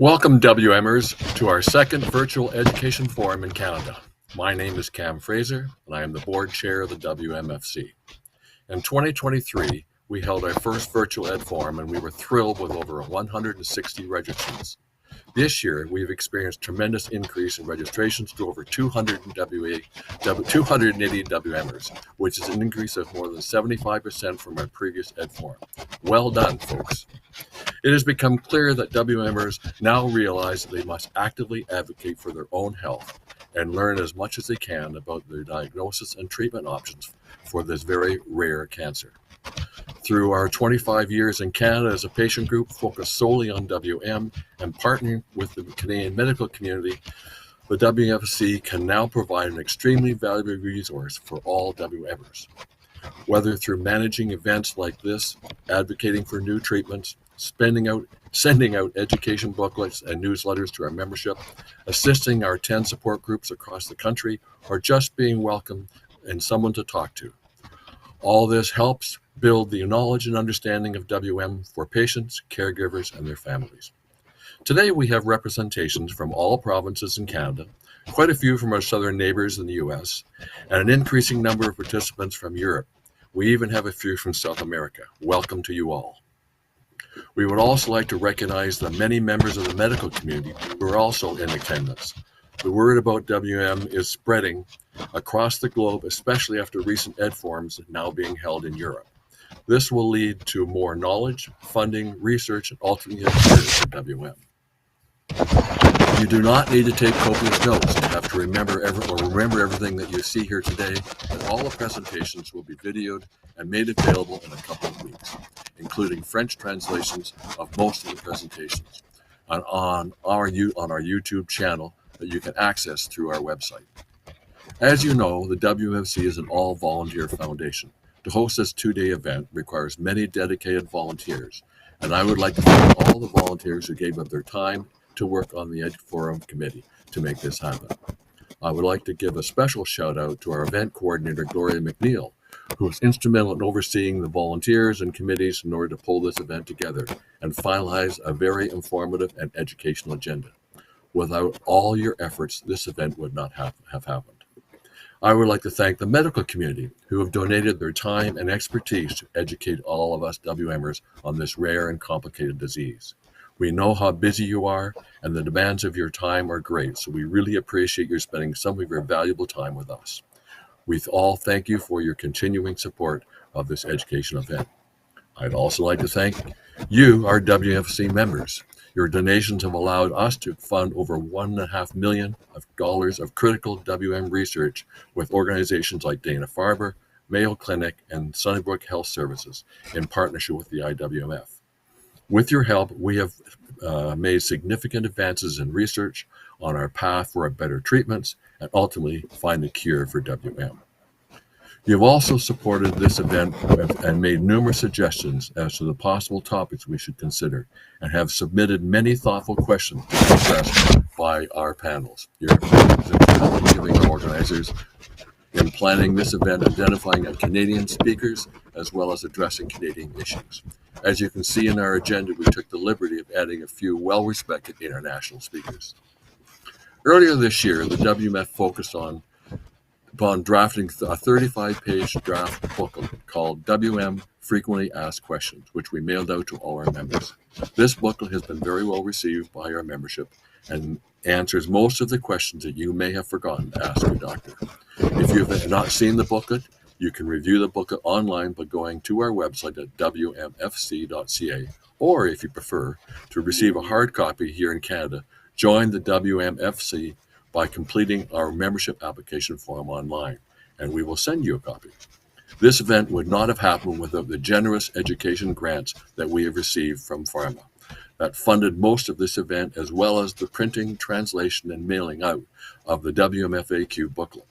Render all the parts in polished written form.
Welcome, WMers, to our second virtual education forum in Canada. My name is Cam Fraser, and I am the board chair of the WMFC. In 2023, we held our first virtual ed forum, and we were thrilled with over 160 registrants. This year, we've experienced tremendous increase in registrations to over 280 WMers, which is an increase of more than 75% from our previous ed forum. Well done, folks. It has become clear that WMers now realize that they must actively advocate for their own health and learn as much as they can about their diagnosis and treatment options for this very rare cancer. Through our 25 years in Canada as a patient group focused solely on WM and partnering with the Canadian medical community, the WMFC can now provide an extremely valuable resource for all WMers. Whether through managing events like this, advocating for new treatments, sending out education booklets and newsletters to our membership, assisting our 10 support groups across the country, or just being welcome and someone to talk to. All this helps build the knowledge and understanding of WM for patients, caregivers, and their families. Today we have representations from all provinces in Canada, quite a few from our southern neighbors in the US, and an increasing number of participants from Europe. We even have a few from South America. Welcome to you all. We would also like to recognize the many members of the medical community who are also in attendance. The word about WM is spreading across the globe, especially after recent ed forums now being held in Europe. This will lead to more knowledge, funding, research, and ultimately adherence to WM. You do not need to take copious notes to have to remember everything that you see here today, and all the presentations will be videoed and made available in a couple of weeks, including French translations of most of the presentations on our YouTube channel that you can access through our website. As you know, the WMFC is an all-volunteer foundation. To host this two-day event requires many dedicated volunteers, and I would like to thank all the volunteers who gave up their time to work on the Ed Forum Committee to make this happen. I would like to give a special shout out to our event coordinator, Gloria McNeil, who was instrumental in overseeing the volunteers and committees in order to pull this event together and finalize a very informative and educational agenda. Without all your efforts, this event would not have happened. I would like to thank the medical community who have donated their time and expertise to educate all of us WMers on this rare and complicated disease. We know how busy you are, and the demands of your time are great, so we really appreciate you spending some of your valuable time with us. We all thank you for your continuing support of this education event. I'd also like to thank you, our WMFC members. Your donations have allowed us to fund over $1.5 million of critical WM research with organizations like Dana-Farber, Mayo Clinic, and Sunnybrook Health Services in partnership with the IWMF. With your help, we have made significant advances in research on our path for better treatments and ultimately find a cure for WM. You have also supported this event and made numerous suggestions as to the possible topics we should consider and have submitted many thoughtful questions to be addressed by our panels. Your giving our organizers in planning this event, identifying Canadian speakers, as well as addressing Canadian issues. As you can see in our agenda, we took the liberty of adding a few well-respected international speakers. Earlier this year, the WMF focused upon drafting a 35-page draft booklet called WM Frequently Asked Questions, which we mailed out to all our members. This booklet has been very well received by our membership and answers most of the questions that you may have forgotten to ask your doctor. If you have not seen the booklet, you can review the booklet online by going to our website at wmfc.ca, or if you prefer, to receive a hard copy here in Canada, join the WMFC by completing our membership application form online, and we will send you a copy. This event would not have happened without the generous education grants that we have received from Pharma that funded most of this event, as well as the printing, translation, and mailing out of the WMFAQ booklet.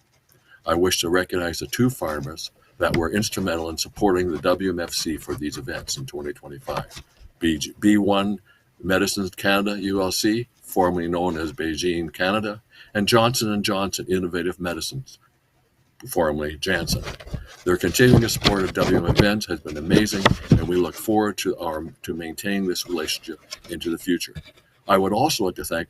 I wish to recognize the two pharmas that were instrumental in supporting the WMFC for these events in 2025. B1 Medicines Canada ULC, formerly known as Beijing Canada, and Johnson & Johnson Innovative Medicines, formerly Janssen. Their continuing support of WM events has been amazing, and we look forward to maintaining this relationship into the future. I would also like to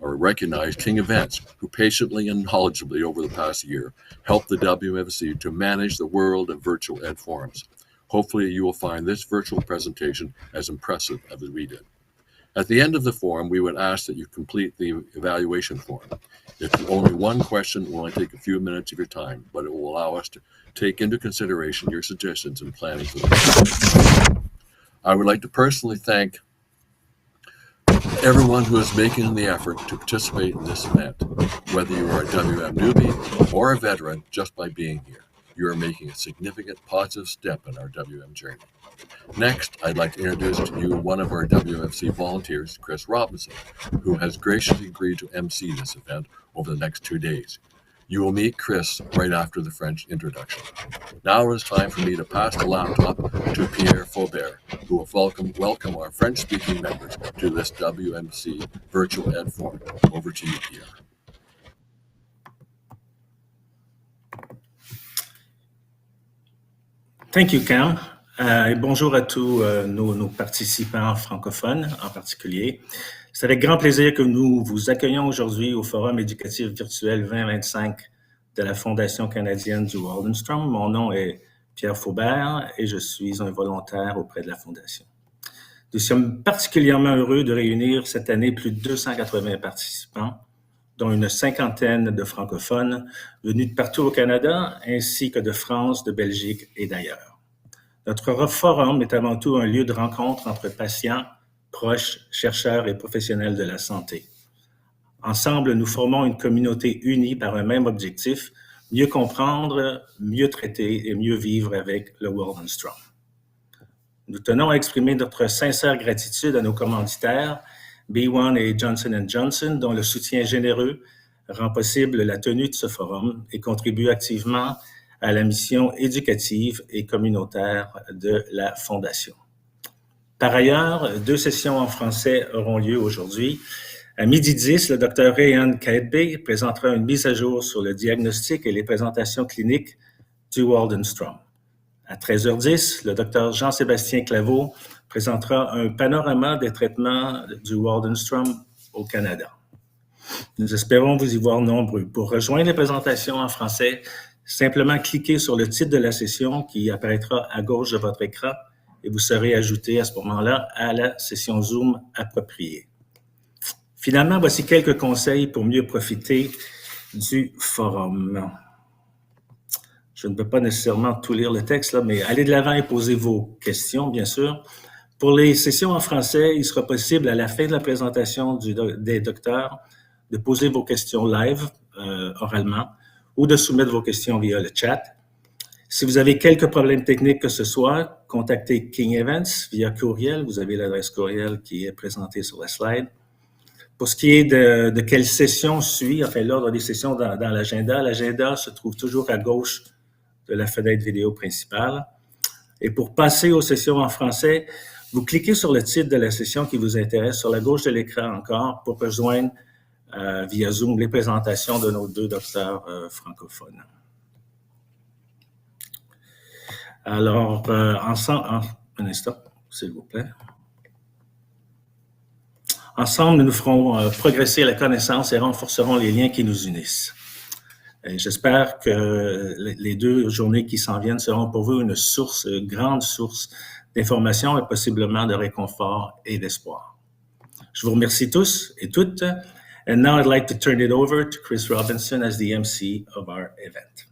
recognize King Events, who patiently and knowledgeably over the past year helped the WMC to manage the world of virtual ed forums. Hopefully you will find this virtual presentation as impressive as we did. At the end of the forum, we would ask that you complete the evaluation form. It's only one question, will only take a few minutes of your time, but it will allow us to take into consideration your suggestions and planning for the I would like to personally thank everyone who is making the effort to participate in this event, whether you are a WM newbie or a veteran, just by being here. You are making a significant positive step in our WM journey. Next, I'd like to introduce to you one of our WMC volunteers, Chris Robinson, who has graciously agreed to MC this event over the next 2 days. You will meet Chris right after the French introduction. Now it is time for me to pass the laptop to Pierre Faubert, who will welcome our French-speaking members to this WMC Virtual Ed Forum. Over to you, Pierre. Thank you, Cam. Et bonjour à tous nos participants francophones en particulier. C'est avec grand plaisir que nous vous accueillons aujourd'hui au Forum éducatif virtuel 2025 de la Fondation canadienne du Waldenstrom. Mon nom est Pierre Faubert et je suis un volontaire auprès de la Fondation. Nous sommes particulièrement heureux de réunir cette année plus de 280 participants, dont une cinquantaine de francophones venus de partout au Canada, ainsi que de France, de Belgique et d'ailleurs. Notre forum est avant tout un lieu de rencontre entre patients, proches, chercheurs et professionnels de la santé. Ensemble, nous formons une communauté unie par un même objectif, mieux comprendre, mieux traiter et mieux vivre avec le Waldenstrom. Nous tenons à exprimer notre sincère gratitude à nos commanditaires, B1 et Johnson & Johnson, dont le soutien généreux rend possible la tenue de ce forum et contribue activement à la mission éducative et communautaire de la Fondation. Par ailleurs, 2 sessions en français auront lieu aujourd'hui. À 12h10, le Dr Rayan Kaedbe présentera une mise à jour sur le diagnostic et les présentations cliniques du Waldenstrom. À 13h10, le Dr Jean-Sébastien Claveau présentera un panorama des traitements du Waldenstrom au Canada. Nous espérons vous y voir nombreux. Pour rejoindre les présentations en français, simplement cliquez sur le titre de la session qui apparaîtra à gauche de votre écran et vous serez ajouté à ce moment-là à la session Zoom appropriée. Finalement, voici quelques conseils pour mieux profiter du forum. Je ne peux pas nécessairement tout lire le texte, là, mais allez de l'avant et posez vos questions, bien sûr. Pour les sessions en français, il sera possible à la fin de la présentation des docteurs de poser vos questions live, oralement, ou de soumettre vos questions via le chat. Si vous avez quelques problèmes techniques que ce soit, contactez King Events via courriel. Vous avez l'adresse courriel qui est présentée sur la slide. Pour ce qui est de quelle session suit, enfin l'ordre des sessions dans l'agenda se trouve toujours à gauche de la fenêtre vidéo principale. Et pour passer aux sessions en français, vous cliquez sur le titre de la session qui vous intéresse sur la gauche de l'écran encore pour rejoindre via Zoom les présentations de nos 2 docteurs francophones. Alors, ensemble, un instant, s'il vous plaît. Ensemble, nous ferons progresser la connaissance et renforcerons les liens qui nous unissent. J'espère que les 2 journées qui s'en viennent seront pour vous une grande source d'information et possiblement de réconfort et d'espoir. Je vous remercie tous et toutes. And now I'd like to turn it over to Chris Robinson as the MC of our event.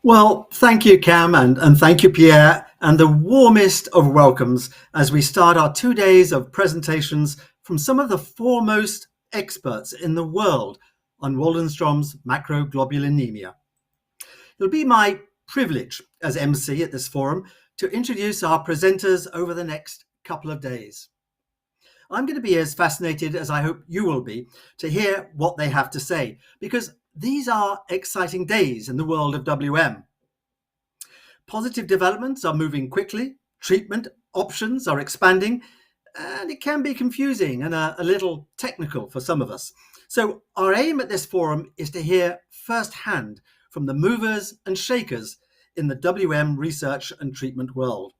Well, thank you, Cam, and thank you, Pierre, and the warmest of welcomes as we start our 2 days of presentations from some of the foremost experts in the world on Waldenstrom's macroglobulinemia. It'll be my privilege as MC at this forum to introduce our presenters over the next couple of days. I'm going to be as fascinated as I hope you will be to hear what they have to say, because these are exciting days in the world of WM. Positive developments are moving quickly, treatment options are expanding, and it can be confusing and a little technical for some of us. So our aim at this forum is to hear firsthand from the movers and shakers in the WM research and treatment world.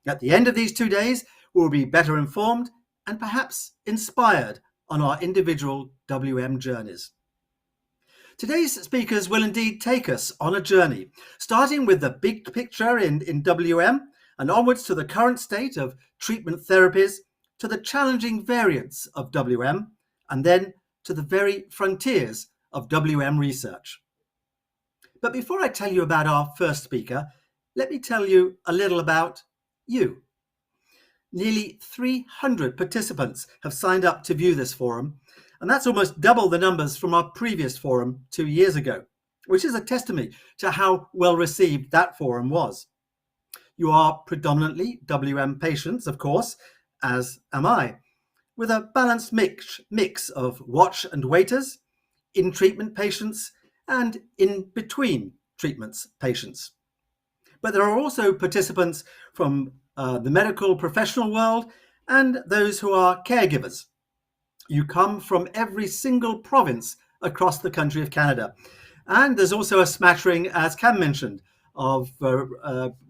At the end of these 2 days, will be better informed and perhaps inspired on our individual WM journeys. Today's speakers will indeed take us on a journey, starting with the big picture in WM and onwards to the current state of treatment therapies, to the challenging variants of WM, and then to the very frontiers of WM research. But before I tell you about our first speaker, let me tell you a little about you. Nearly 300 participants have signed up to view this forum, and that's almost double the numbers from our previous forum 2 years ago, which is a testimony to how well received that forum was. You are predominantly WM patients, of course, as am I, with a balanced mix of watch and waiters, in-treatment patients, and in-between treatments patients. But there are also participants from the medical professional world and those who are caregivers. You come from every single province across the country of Canada. And there's also a smattering, as Cam mentioned, of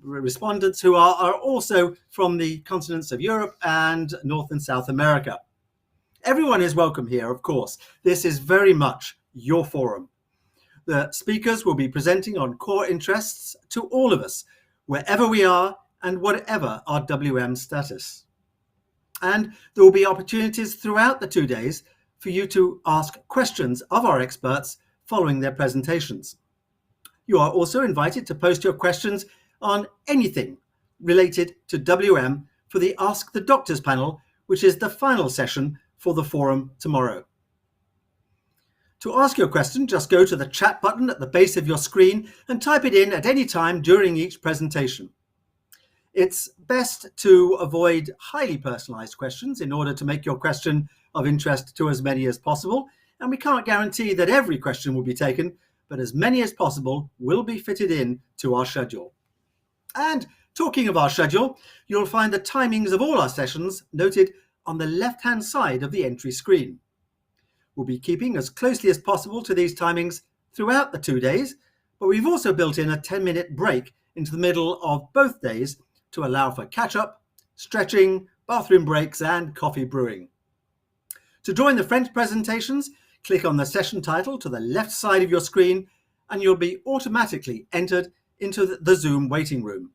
respondents who are also from the continents of Europe and North and South America. Everyone is welcome here, of course. This is very much your forum. The speakers will be presenting on core interests to all of us, wherever we are and whatever our WM status. And there will be opportunities throughout the 2 days for you to ask questions of our experts following their presentations. You are also invited to post your questions on anything related to WM for the Ask the Doctors panel, which is the final session for the forum tomorrow. To ask your question, just go to the chat button at the base of your screen and type it in at any time during each presentation. It's best to avoid highly personalized questions in order to make your question of interest to as many as possible. And we can't guarantee that every question will be taken, but as many as possible will be fitted in to our schedule. And talking of our schedule, you'll find the timings of all our sessions noted on the left-hand side of the entry screen. We'll be keeping as closely as possible to these timings throughout the 2 days, but we've also built in a 10-minute break into the middle of both days to allow for catch-up, stretching, bathroom breaks, and coffee brewing. To join the French presentations, click on the session title to the left side of your screen, and you'll be automatically entered into the Zoom waiting room.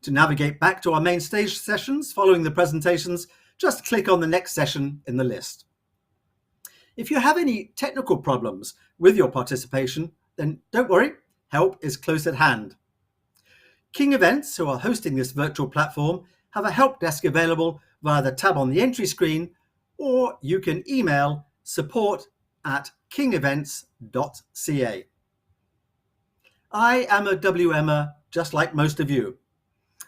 To navigate back to our main stage sessions following the presentations, just click on the next session in the list. If you have any technical problems with your participation, then don't worry, help is close at hand. King Events, who are hosting this virtual platform, have a help desk available via the tab on the entry screen, or you can email support@kingevents.ca. I am a WMer just like most of you.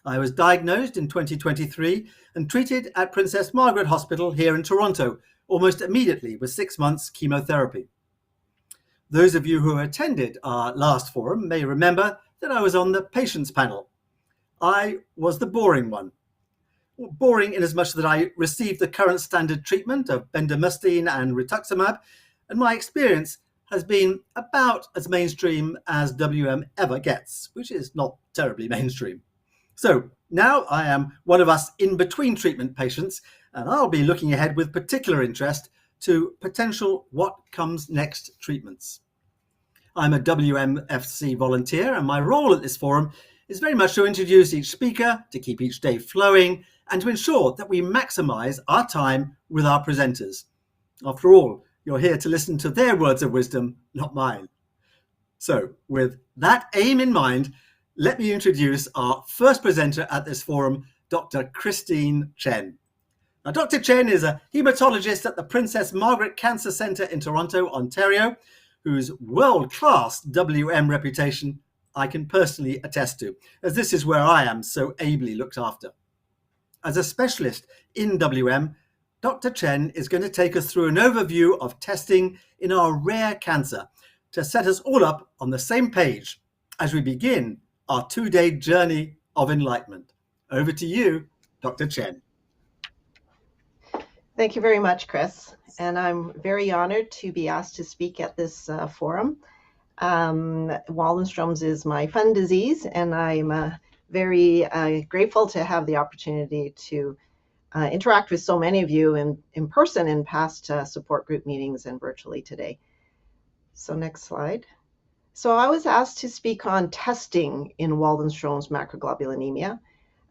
I was diagnosed in 2023 and treated at Princess Margaret Hospital here in Toronto almost immediately with 6 months chemotherapy. Those of you who attended our last forum may remember that I was on the patients panel. I was the boring one. Boring in as much that I received the current standard treatment of bendamustine and rituximab, and my experience has been about as mainstream as WM ever gets, which is not terribly mainstream. So now I am one of us in-between treatment patients, and I'll be looking ahead with particular interest to potential what comes next treatments. I'm a WMFC volunteer, and my role at this forum is very much to introduce each speaker, to keep each day flowing, and to ensure that we maximize our time with our presenters. After all, you're here to listen to their words of wisdom, not mine. So with that aim in mind, let me introduce our first presenter at this forum, Dr. Christine Chen. Now, Dr. Chen is a hematologist at the Princess Margaret Cancer Centre in Toronto, Ontario, whose world-class WM reputation I can personally attest to, as this is where I am so ably looked after. As a specialist in WM, Dr. Chen is going to take us through an overview of testing in our rare cancer to set us all up on the same page as we begin our 2-day journey of enlightenment. Over to you, Dr. Chen. Thank you very much, Chris. And I'm very honored to be asked to speak at this forum. Waldenstrom's is my fun disease, and I'm very grateful to have the opportunity to interact with so many of you in person in past support group meetings and virtually today. So next slide. So I was asked to speak on testing in Waldenstrom's macroglobulinemia.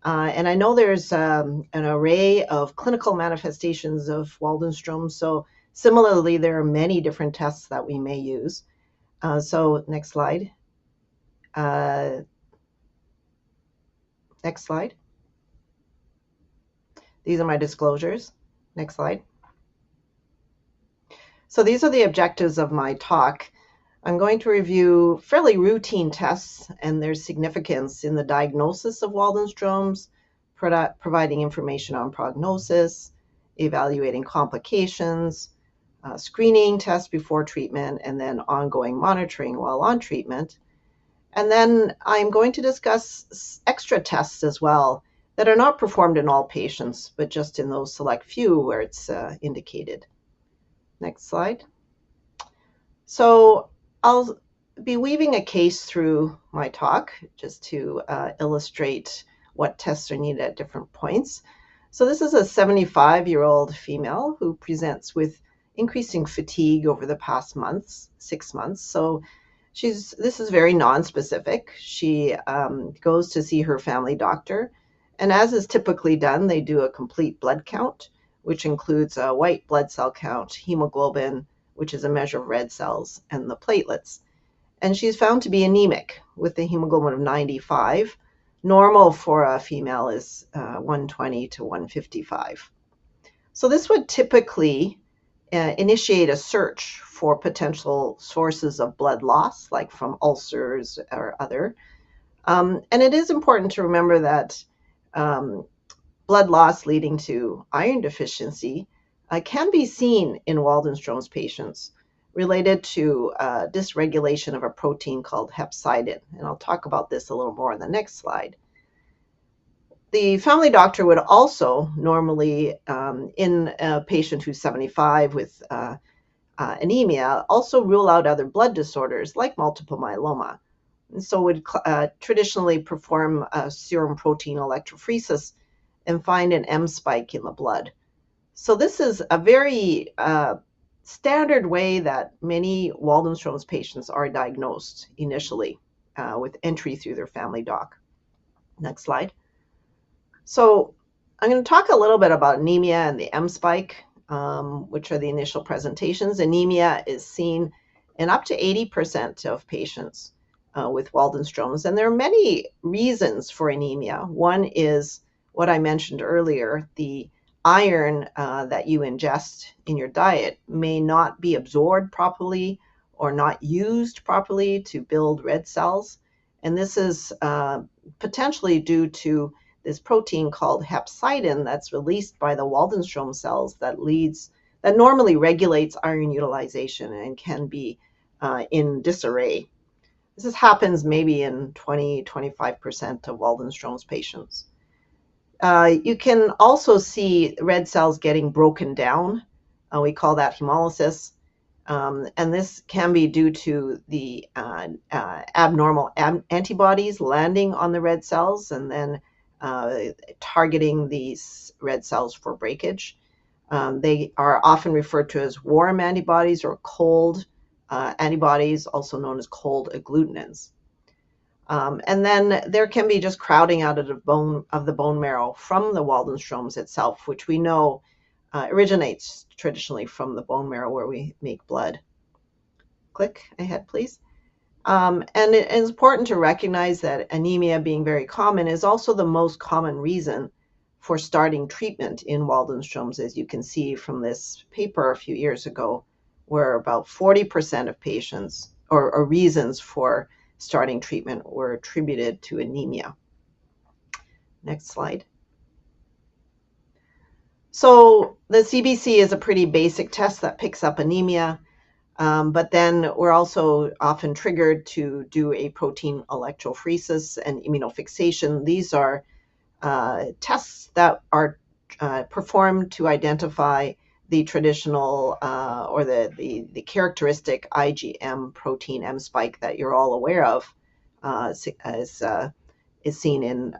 And I know there's an array of clinical manifestations of Waldenstrom. So similarly, there are many different tests that we may use. So next slide. Next slide. These are my disclosures. Next slide. So these are the objectives of my talk. I'm going to review fairly routine tests and their significance in the diagnosis of Waldenstrom's, providing information on prognosis, evaluating complications, screening tests before treatment, and then ongoing monitoring while on treatment. And then I'm going to discuss extra tests as well that are not performed in all patients, but just in those select few where it's indicated. Next slide. So I'll be weaving a case through my talk just to illustrate what tests are needed at different points. So this is a 75-year-old female who presents with increasing fatigue over the past 6 months. So this is very non-specific. She goes to see her family doctor, and as is typically done, they do a complete blood count, which includes a white blood cell count, hemoglobin, which is a measure of red cells, and the platelets. And she's found to be anemic with a hemoglobin of 95. Normal for a female is 120 to 155. So this would typically initiate a search for potential sources of blood loss, like from ulcers or other. And it is important to remember that blood loss leading to iron deficiency can be seen in Waldenstrom's patients related to dysregulation of a protein called hepcidin. And I'll talk about this a little more in the next slide. The family doctor would also normally, in a patient who's 75 with anemia, also rule out other blood disorders like multiple myeloma. And so would traditionally perform a serum protein electrophoresis and find an M spike in the blood. So this is a very standard way that many Waldenstrom's patients are diagnosed initially with entry through their family doc. Next slide. So I'm going to talk a little bit about anemia and the M spike, which are the initial presentations. Anemia is seen in up to 80% of patients with Waldenstrom's, and there are many reasons for anemia. One is what I mentioned earlier, the iron that you ingest in your diet may not be absorbed properly or not used properly to build red cells. And this is potentially due to this protein called hepcidin that's released by the Waldenstrom cells that normally regulates iron utilization and can be in disarray. This happens maybe in 20-25% of Waldenstrom's patients. You can also see red cells getting broken down. We call that hemolysis. And this can be due to the abnormal antibodies landing on the red cells and then targeting these red cells for breakage. They are often referred to as warm antibodies or cold antibodies, also known as cold agglutinins. And then there can be just crowding out of the bone marrow from the Waldenstrom's itself, which we know originates traditionally from the bone marrow where we make blood. Click ahead, please. And it is important to recognize that anemia, being very common, is also the most common reason for starting treatment in Waldenstrom's, as you can see from this paper a few years ago, where about 40% of patients or reasons for starting treatment were attributed to anemia. Next slide. So the CBC is a pretty basic test that picks up anemia, but then we're also often triggered to do a protein electrophoresis and immunofixation. These are tests that are performed to identify the traditional or the characteristic IgM protein M spike that you're all aware of, as is seen in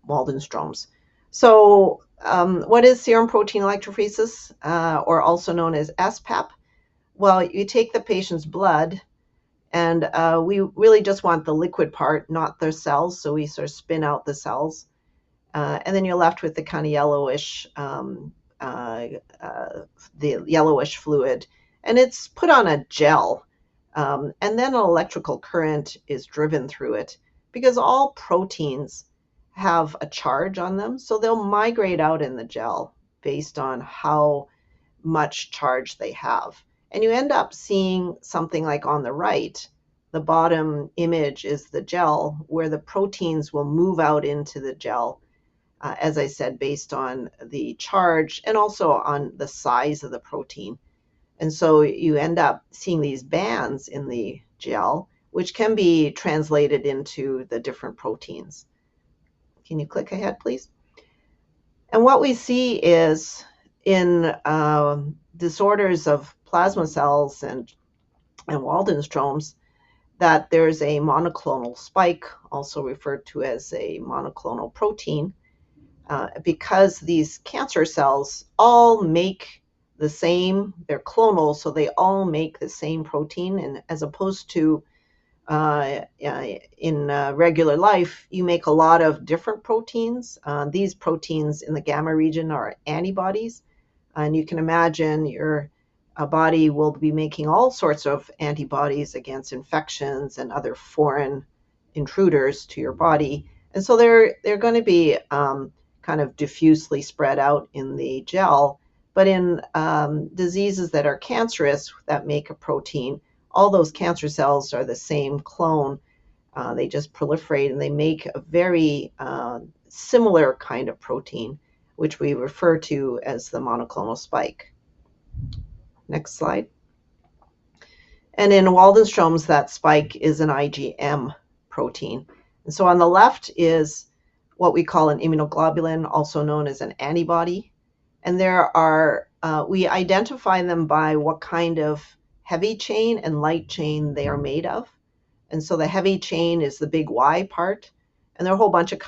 Waldenstrom's. So What is serum protein electrophoresis, or also known as SPEP? Well, you take the patient's blood, and we really just want the liquid part, not the cells, so we sort of spin out the cells. And then you're left with the kind of yellowish, the yellowish fluid, and it's put on a gel, and then an electrical current is driven through it because all proteins have a charge on them, so they'll migrate out in the gel based on how much charge they have. And you end up seeing something like on the right, the bottom image is the gel where the proteins will move out into the gel, as I said, based on the charge and also on the size of the protein. And so you end up seeing these bands in the gel, which can be translated into the different proteins. Can you click ahead, please? And what we see is in disorders of plasma cells and Waldenstroms, that there's a monoclonal spike, also referred to as a monoclonal protein, because these cancer cells all make the same, they're clonal, so they all make the same protein, and as opposed to in regular life, you make a lot of different proteins. These proteins in the gamma region are antibodies, and you can imagine your body will be making all sorts of antibodies against infections and other foreign intruders to your body. And so they're going to be kind of diffusely spread out in the gel. But in diseases that are cancerous that make a protein, all those cancer cells are the same clone. They just proliferate and they make a very similar kind of protein, which we refer to as the monoclonal spike. Next slide. And in Waldenstrom's, that spike is an IgM protein. And so on the left is what we call an immunoglobulin, also known as an antibody. And there are, we identify them by what kind of heavy chain and light chain they are made of. And so the heavy chain is the big Y part. And there are a whole bunch of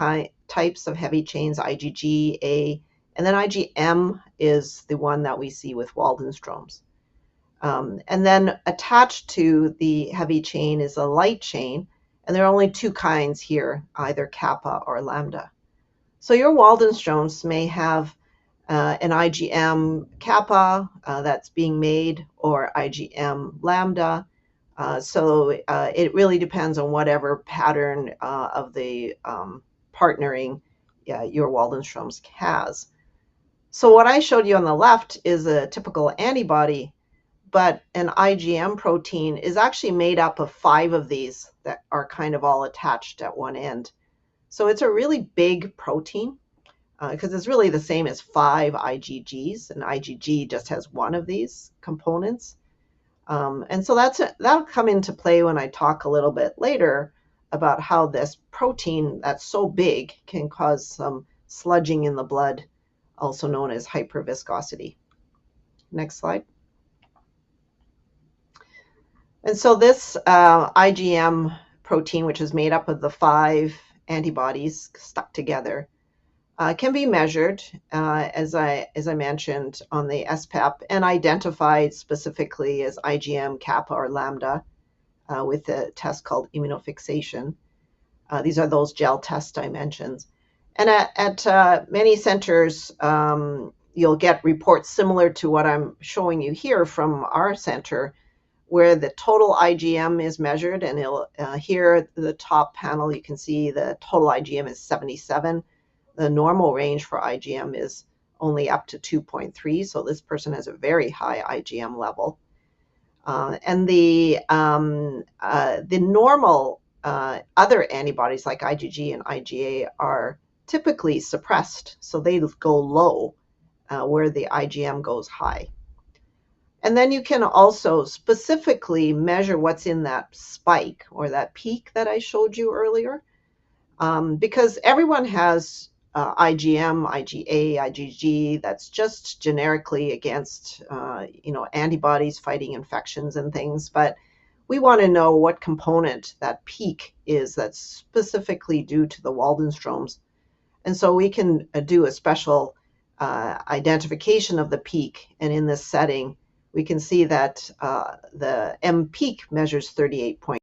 types of heavy chains, IgG, A, and then IgM is the one that we see with Waldenstrom's. And then attached to the heavy chain is a light chain, and there are only two kinds here, either kappa or lambda. So your Waldenstrom's may have an IgM kappa that's being made, or IgM lambda. So it really depends on whatever pattern of the partnering your Waldenstrom's has. So what I showed you on the left is a typical antibody, but an IgM protein is actually made up of 5 of these that are kind of all attached at one end. So it's a really big protein because it's really the same as 5 IgGs, and IgG just has one of these components. And so that'll come into play when I talk a little bit later about how this protein that's so big can cause some sludging in the blood, also known as hyperviscosity. Next slide. And so this IgM protein, which is made up of the 5 antibodies stuck together, can be measured, as I mentioned, on the SPEP and identified specifically as IgM, kappa, or lambda with a test called immunofixation. These are those gel test dimensions. And at many centers, you'll get reports similar to what I'm showing you here from our center, where the total IgM is measured. And here at the top panel, you can see the total IgM is 77. The normal range for IgM is only up to 2.3, so this person has a very high IgM level. And the normal other antibodies like IgG and IgA are typically suppressed, so they go low where the IgM goes high. And then you can also specifically measure what's in that spike or that peak that I showed you earlier, because everyone has IgM, IgA, IgG that's just generically against antibodies fighting infections and things, but we want to know what component that peak is that's specifically due to the Waldenstrom's. And so we can do a special identification of the peak. And in this setting, we can see that the M peak measures 38.2.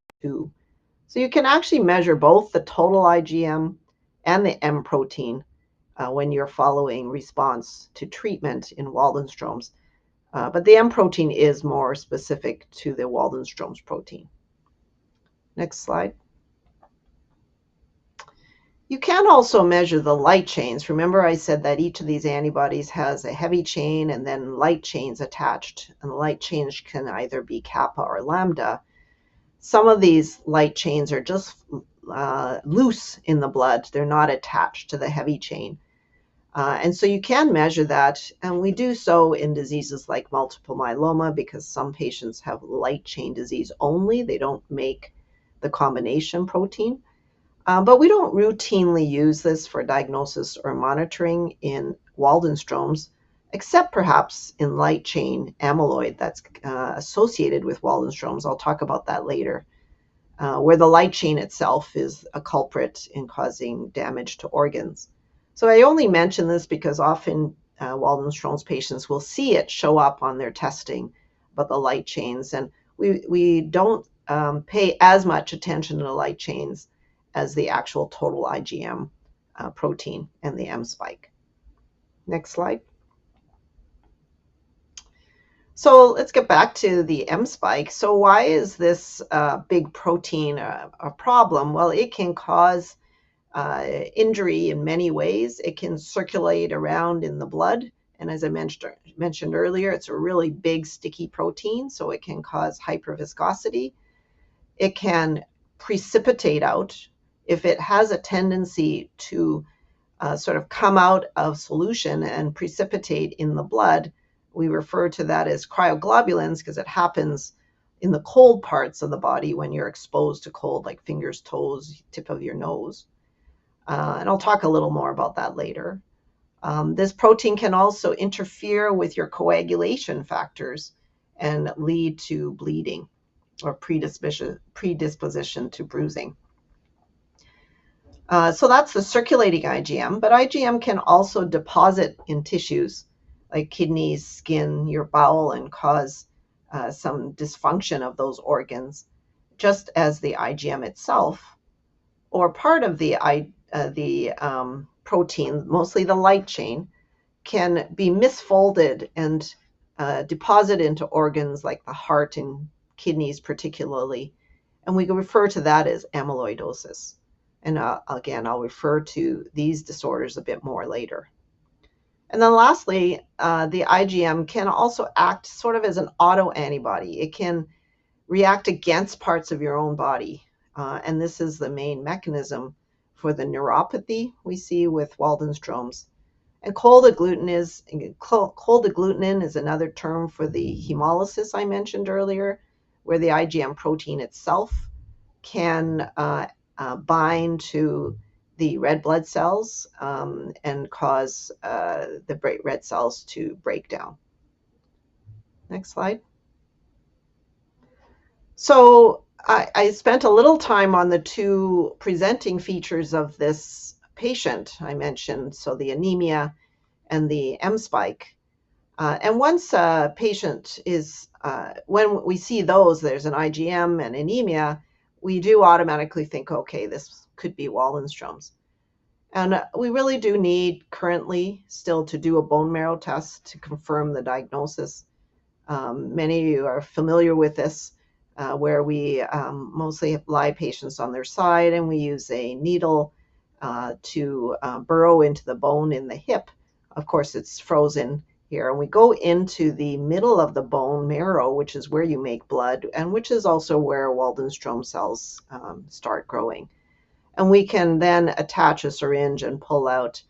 So you can actually measure both the total IgM and the M protein when you're following response to treatment in Waldenstrom's. But the M protein is more specific to the Waldenstrom's protein. Next slide. You can also measure the light chains. Remember I said that each of these antibodies has a heavy chain and then light chains attached. And the light chains can either be kappa or lambda. Some of these light chains are just loose in the blood. They're not attached to the heavy chain. And so you can measure that. And we do so in diseases like multiple myeloma because some patients have light chain disease only. They don't make the combination protein. But we don't routinely use this for diagnosis or monitoring in Waldenstrom's, except perhaps in light chain amyloid that's associated with Waldenstrom's. I'll talk about that later, where the light chain itself is a culprit in causing damage to organs. So I only mention this because often Waldenstrom's patients will see it show up on their testing, but the light chains, and we don't pay as much attention to the light chains as the actual total IgM protein and the M spike. Next slide. So let's get back to the M spike. So why is this big protein a problem? Well, it can cause injury in many ways. It can circulate around in the blood. And as I mentioned earlier, it's a really big sticky protein, so it can cause hyperviscosity. It can precipitate out. If it has a tendency to sort of come out of solution and precipitate in the blood, we refer to that as cryoglobulins because it happens in the cold parts of the body when you're exposed to cold, like fingers, toes, tip of your nose. And I'll talk a little more about that later. This protein can also interfere with your coagulation factors and lead to bleeding or predisposition to bruising. So that's the circulating IgM, but IgM can also deposit in tissues like kidneys, skin, your bowel, and cause some dysfunction of those organs, just as the IgM itself, or part of the protein, mostly the light chain, can be misfolded and deposit into organs like the heart and kidneys particularly, and we can refer to that as amyloidosis. And again, I'll refer to these disorders a bit more later. And then lastly, the IgM can also act sort of as an autoantibody. It can react against parts of your own body. And this is the main mechanism for the neuropathy we see with Waldenstrom's. And cold agglutinin is another term for the hemolysis I mentioned earlier, where the IgM protein itself can bind to the red blood cells and cause the red cells to break down. Next slide. So I spent a little time on the two presenting features of this patient I mentioned, so the anemia and the M spike. And once a patient is, when we see those, there's an IgM and anemia, we do automatically think, okay, this could be Waldenstrom's. And we really do need currently still to do a bone marrow test to confirm the diagnosis. Many of you are familiar with this, where we mostly lie patients on their side and we use a needle to burrow into the bone in the hip. Of course, it's frozen here. And we go into the middle of the bone marrow, which is where you make blood, and which is also where Waldenstrom cells start growing. And we can then attach a syringe and pull out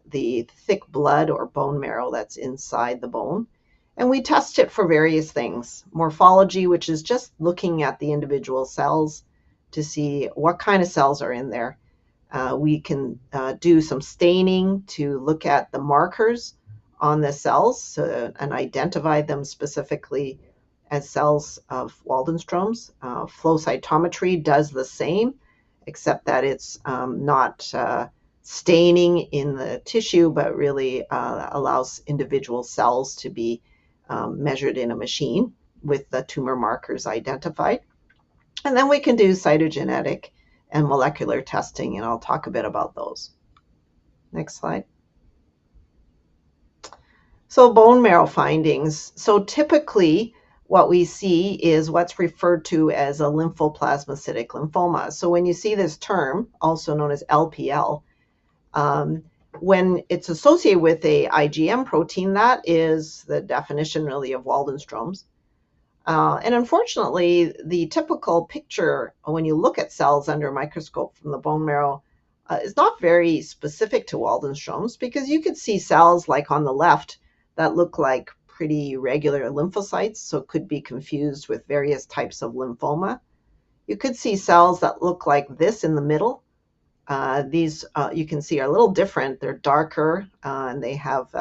the thick blood or bone marrow that's inside the bone. And we test it for various things. Morphology, which is just looking at the individual cells to see what kind of cells are in there. We can do some staining to look at the markers on the cells and identify them specifically as cells of Waldenstrom's. Flow cytometry does the same, except that it's not staining in the tissue, but really allows individual cells to be measured in a machine with the tumor markers identified. And then we can do cytogenetic and molecular testing, and I'll talk a bit about those. Next slide. So bone marrow findings. So typically what we see is what's referred to as a lymphoplasmacytic lymphoma. So when you see this term, also known as LPL, when it's associated with a IgM protein, that is the definition really of Waldenstrom's. And unfortunately, the typical picture when you look at cells under a microscope from the bone marrow is not very specific to Waldenstrom's, because you could see cells like on the left that look like pretty regular lymphocytes, so it could be confused with various types of lymphoma. You could see cells that look like this in the middle. These you can see are a little different. They're darker and they have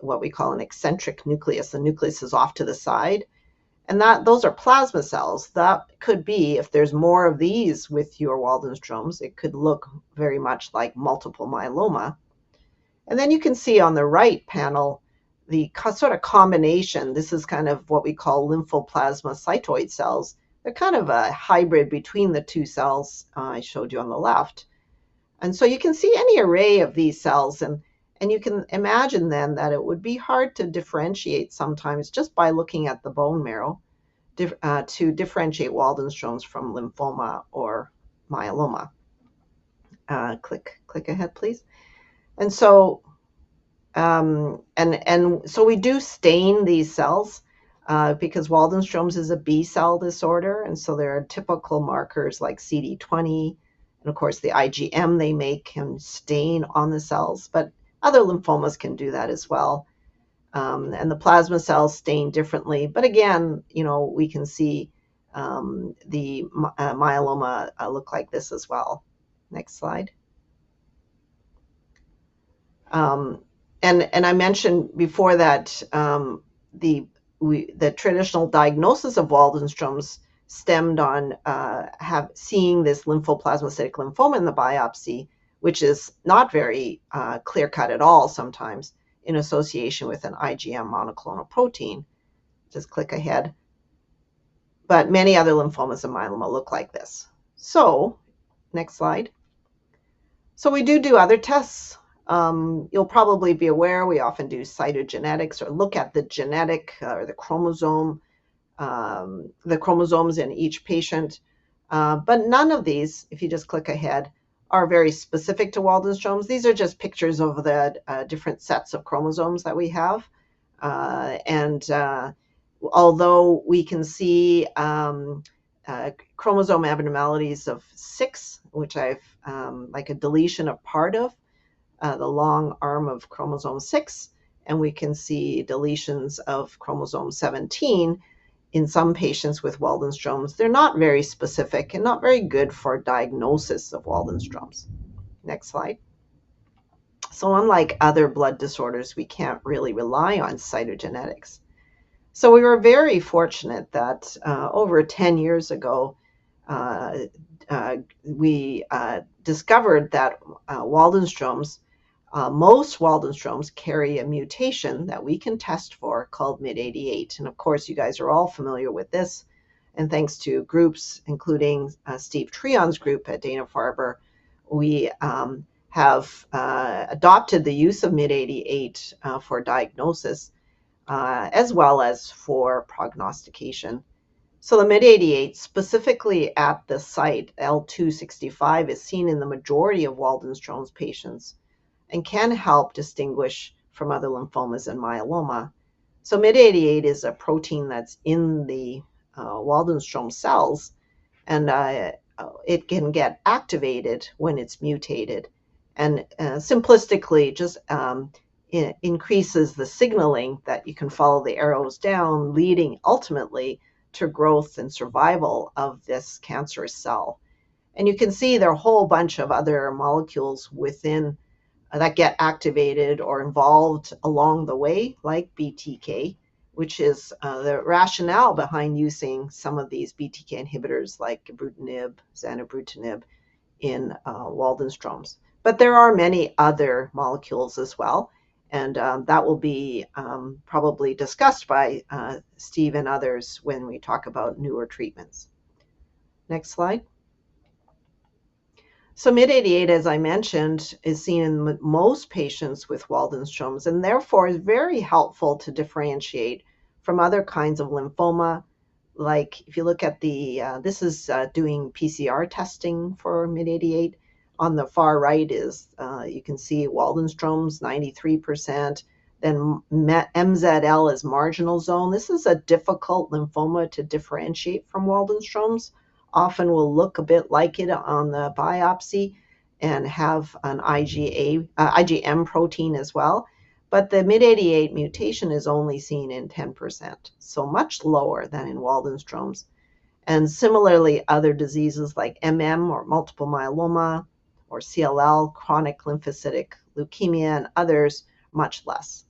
what we call an eccentric nucleus. The nucleus is off to the side. And those are plasma cells. That could be, if there's more of these with your Waldenstrom's, it could look very much like multiple myeloma. And then you can see on the right panel the sort of combination. This is kind of what we call lymphoplasmacytoid cells. They're kind of a hybrid between the two cells I showed you on the left. And so you can see any array of these cells, and you can imagine then that it would be hard to differentiate sometimes just by looking at the bone marrow to differentiate Waldenstrom's from lymphoma or myeloma. Click ahead, please. And so, so we do stain these cells because Waldenstrom's is a B cell disorder, and so there are typical markers like CD20, and of course the IgM they make can stain on the cells, but other lymphomas can do that as well. And the plasma cells stain differently, but again, we can see the myeloma look like this as well. Next slide. And I mentioned before that the traditional diagnosis of Waldenstrom's stemmed on seeing this lymphoplasmacytic lymphoma in the biopsy, which is not very clear-cut at all sometimes, in association with an IgM monoclonal protein. Just click ahead. But many other lymphomas and myeloma look like this. So, next slide. So we do other tests. You'll probably be aware we often do cytogenetics, or look at the genetic or the chromosomes in each patient. But none of these, if you just click ahead, are very specific to Waldenstrom's. These are just pictures of the different sets of chromosomes that we have. Although we can see chromosome abnormalities of 6, which I've like a deletion of part of the long arm of chromosome 6, and we can see deletions of chromosome 17 in some patients with Waldenstrom's. They're not very specific and not very good for diagnosis of Waldenstrom's. Next slide. So unlike other blood disorders, we can't really rely on cytogenetics. So we were very fortunate that over 10 years ago, we discovered that Waldenstrom's, most Waldenstrom's carry a mutation that we can test for called MYD88. And of course, you guys are all familiar with this. And thanks to groups, including Steve Treon's group at Dana-Farber, we have adopted the use of MYD88 for diagnosis, as well as for prognostication. So the MYD88, specifically at the site L265, is seen in the majority of Waldenstrom's patients and can help distinguish from other lymphomas and myeloma. So MYD88 is a protein that's in the Waldenstrom cells, and it can get activated when it's mutated. And simplistically, just it increases the signaling that you can follow the arrows down, leading ultimately to growth and survival of this cancerous cell. And you can see there are a whole bunch of other molecules within that get activated or involved along the way, like BTK, which is the rationale behind using some of these BTK inhibitors like ibrutinib, zanubrutinib in Waldenstrom's. But there are many other molecules as well, and that will be probably discussed by Steve and others when we talk about newer treatments. Next slide. So MYD88, as I mentioned, is seen in most patients with Waldenstrom's, and therefore is very helpful to differentiate from other kinds of lymphoma. Like if you look at the, this is doing PCR testing for MYD88. On the far right is, you can see Waldenstrom's 93%, then MZL is marginal zone. This is a difficult lymphoma to differentiate from Waldenstrom's. Often will look a bit like it on the biopsy and have an IgM protein as well. But the MYD88 mutation is only seen in 10%, so much lower than in Waldenstrom's. And similarly, other diseases like MM or multiple myeloma or CLL, chronic lymphocytic leukemia, and others, much less.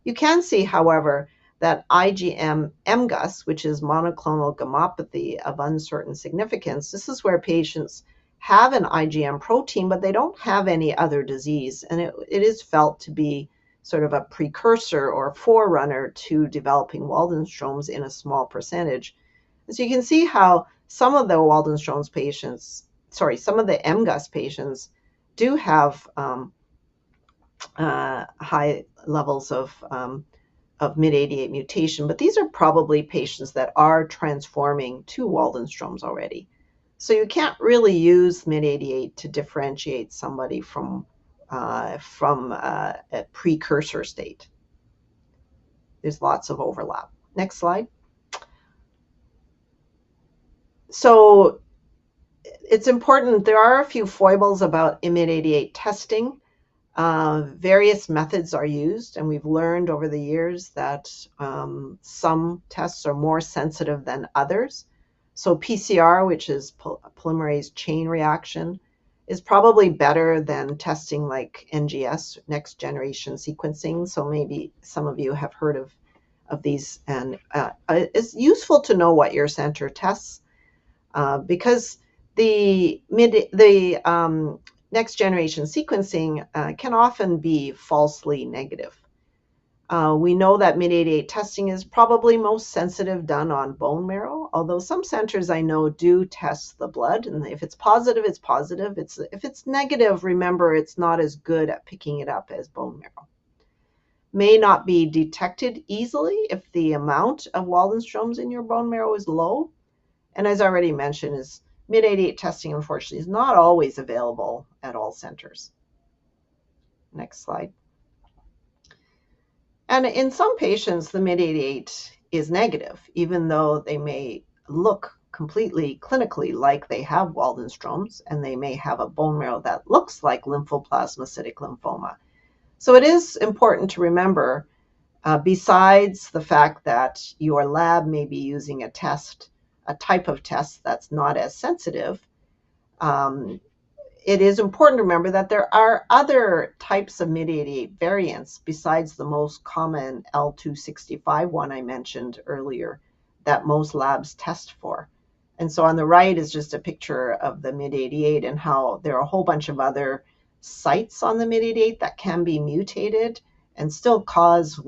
You can see, however, that IgM MGUS, which is monoclonal gammopathy of uncertain significance, this is where patients have an IgM protein, but they don't have any other disease. And it is felt to be sort of a precursor or forerunner to developing Waldenstrom's in a small percentage. So you can see how some of the Waldenstrom's patients, some of the MGUS patients do have high levels of MYD88 mutation, but these are probably patients that are transforming to Waldenstrom's already. So you can't really use MYD88 to differentiate somebody from a precursor state. There's lots of overlap. Next slide. So it's important, there are a few foibles about MYD88 testing. Various methods are used, and we've learned over the years that some tests are more sensitive than others. So PCR, which is polymerase chain reaction, is probably better than testing like NGS, next generation sequencing. So maybe some of you have heard of these, and it's useful to know what your center tests because the next generation sequencing can often be falsely negative. We know that MYD88 testing is probably most sensitive done on bone marrow, although some centers I know do test the blood, and if it's positive, it's positive. If it's negative, remember it's not as good at picking it up as bone marrow. May not be detected easily if the amount of Waldenstrom's in your bone marrow is low. And as I already mentioned, MYD88 testing, unfortunately, is not always available at all centers. Next slide. And in some patients, the MYD88 is negative, even though they may look completely clinically like they have Waldenstrom's, and they may have a bone marrow that looks like lymphoplasmacytic lymphoma. So it is important to remember, besides the fact that your lab may be using a type of test that's not as sensitive, it is important to remember that there are other types of MYD88 variants besides the most common L265 one I mentioned earlier that most labs test for. And so on the right is just a picture of the MYD88 and how there are a whole bunch of other sites on the MYD88 that can be mutated and still cause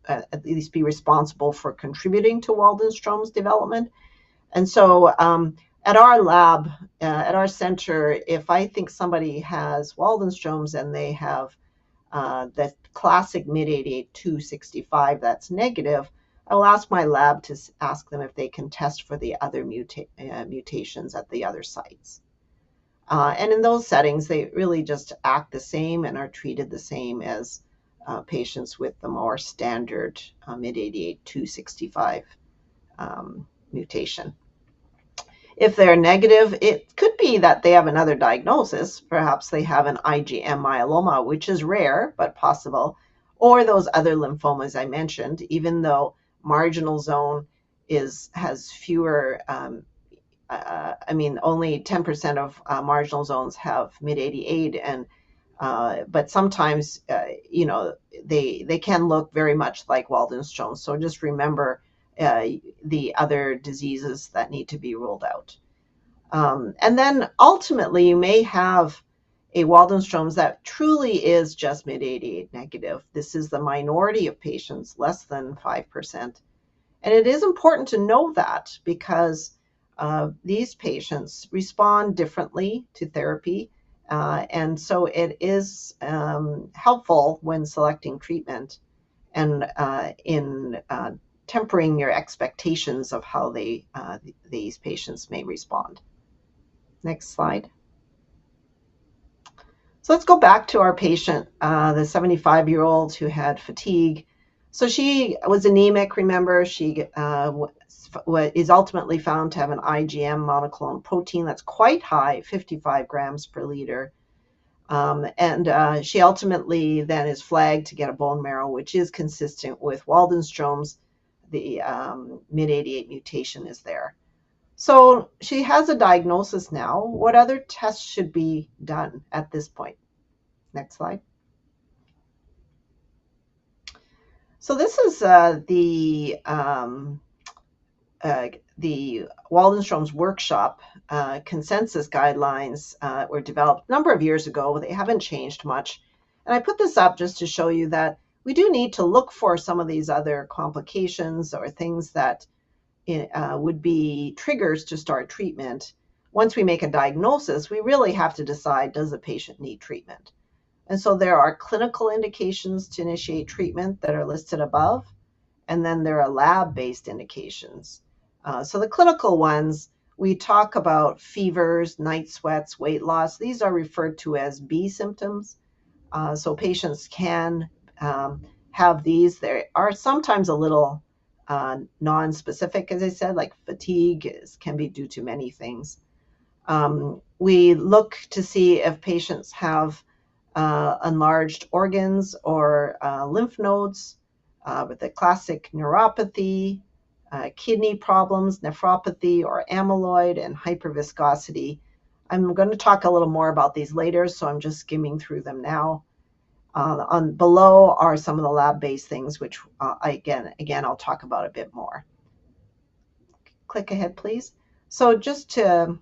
at least be responsible for contributing to Waldenstrom's development. And so at our lab, at our center, if I think somebody has Waldenstrom's and they have the classic MYD88 265 that's negative, I will ask my lab to ask them if they can test for the other mutations at the other sites. And in those settings, they really just act the same and are treated the same as patients with the more standard MYD88 265 mutation. If they're negative, it could be that they have another diagnosis. Perhaps they have an IgM myeloma, which is rare but possible, or those other lymphomas I mentioned, even though marginal zone has fewer, only 10% of marginal zones have MYD88, but sometimes, they can look very much like Waldenstrom's. So just remember the other diseases that need to be ruled out. And then ultimately, you may have a Waldenstrom's that truly is just mid-88 negative. This is the minority of patients, less than 5%. And it is important to know that because these patients respond differently to therapy. And so it is helpful when selecting treatment and in tempering your expectations of how these patients may respond. Next slide. So let's go back to our patient, the 75-year-old who had fatigue. So she was anemic, remember. She is ultimately found to have an IgM monoclonal protein that's quite high, 55 grams per liter. And she ultimately then is flagged to get a bone marrow, which is consistent with Waldenstrom's. The mid-88 mutation is there. So she has a diagnosis now. What other tests should be done at this point? Next slide. So this is the Waldenstrom's workshop consensus guidelines were developed a number of years ago. They haven't changed much. And I put this up just to show you that we do need to look for some of these other complications or things that would be triggers to start treatment. Once we make a diagnosis, we really have to decide, does the patient need treatment? And so there are clinical indications to initiate treatment that are listed above, and then there are lab-based indications. So the clinical ones, we talk about fevers, night sweats, weight loss. These are referred to as B symptoms. So patients can have these. They are sometimes a little non-specific, as I said, like fatigue can be due to many things. We look to see if patients have enlarged organs or lymph nodes with the classic neuropathy, kidney problems, nephropathy, or amyloid and hyperviscosity. I'm going to talk a little more about these later, so I'm just skimming through them now. Below are some of the lab-based things, which again, I'll talk about a bit more. Click ahead, please. So just to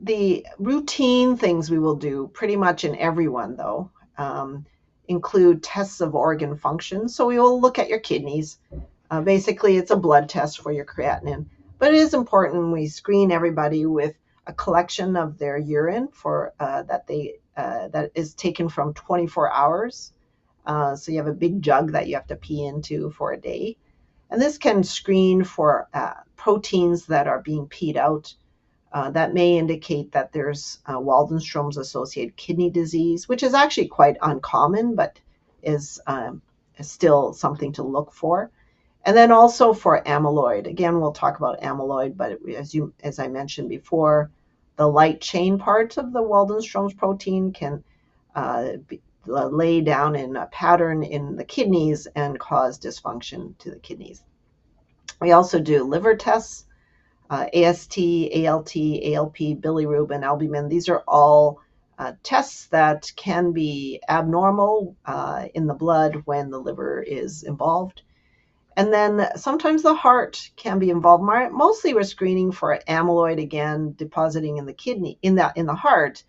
the routine things we will do pretty much in everyone, though, include tests of organ function. So we will look at your kidneys. Basically, it's a blood test for your creatinine. But it is important we screen everybody with a collection of their urine for that is taken from 24 hours. So you have a big jug that you have to pee into for a day. And this can screen for proteins that are being peed out. That may indicate that there's Waldenstrom's associated kidney disease, which is actually quite uncommon, but is still something to look for. And then also for amyloid. Again, we'll talk about amyloid, but as I mentioned before, the light chain part of the Waldenstrom's protein can lay down in a pattern in the kidneys and cause dysfunction to the kidneys. We also do liver tests, AST, ALT, ALP, bilirubin, albumin. These are all tests that can be abnormal in the blood when the liver is involved. And then sometimes the heart can be involved. Mostly we're screening for amyloid, again, depositing in the kidney, in the heart.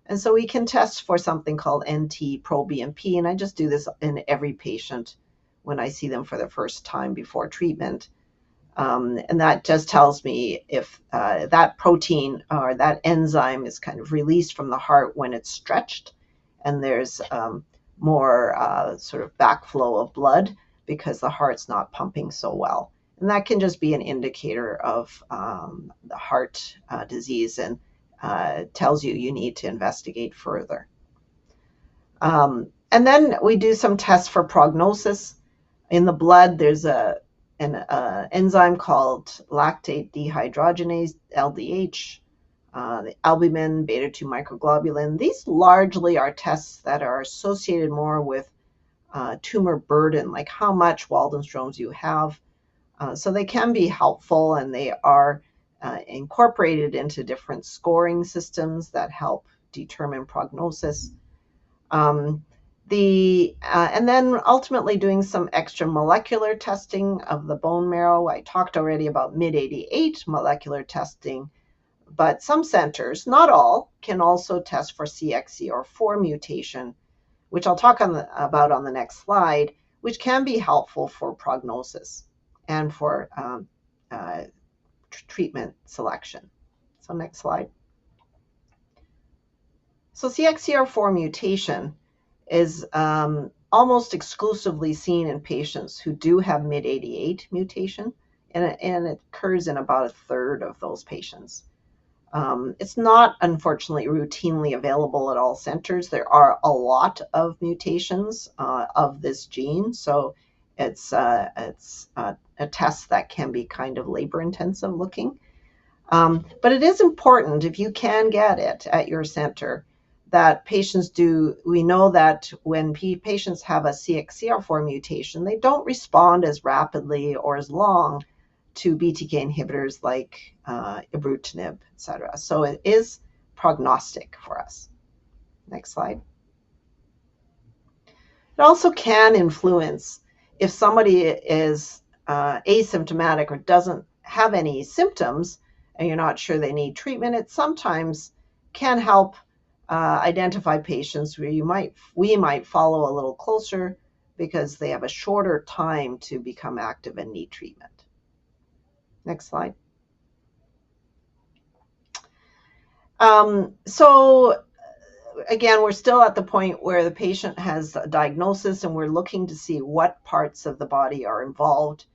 And so we can test for something called NT-proBNP. And I just do this in every patient when I see them for the first time before treatment. And that just tells me if that protein or that enzyme is kind of released from the heart when it's stretched and there's more sort of backflow of blood, because the heart's not pumping so well. And that can just be an indicator of the heart disease and tells you need to investigate further. And then we do some tests for prognosis. In the blood, there's an enzyme called lactate dehydrogenase, LDH, the albumin, beta-2 microglobulin. These largely are tests that are associated more with tumor burden, like how much Waldenstrom's you have. So they can be helpful, and they are incorporated into different scoring systems that help determine prognosis. And then ultimately doing some extra molecular testing of the bone marrow. I talked already about mid-88 molecular testing, But some centers, not all, can also test for CXCR4 mutation, which I'll talk about on the next slide, which can be helpful for prognosis and for treatment selection. So next slide. So CXCR4 mutation is almost exclusively seen in patients who do have MYD88 mutation, and it occurs in about a third of those patients. It's not, unfortunately, routinely available at all centers. There are a lot of mutations of this gene, so it's a test that can be kind of labor-intensive looking. But it is important, if you can get it at your center, that patients do. We know that when patients have a CXCR4 mutation, they don't respond as rapidly or as long to BTK inhibitors like ibrutinib, etc. So it is prognostic for us. Next slide. It also can influence if somebody is asymptomatic or doesn't have any symptoms and you're not sure they need treatment. It sometimes can help identify patients where we might follow a little closer because they have a shorter time to become active and need treatment. Next slide. So again, we're still at the point where the patient has a diagnosis and we're looking to see what parts of the body are involved.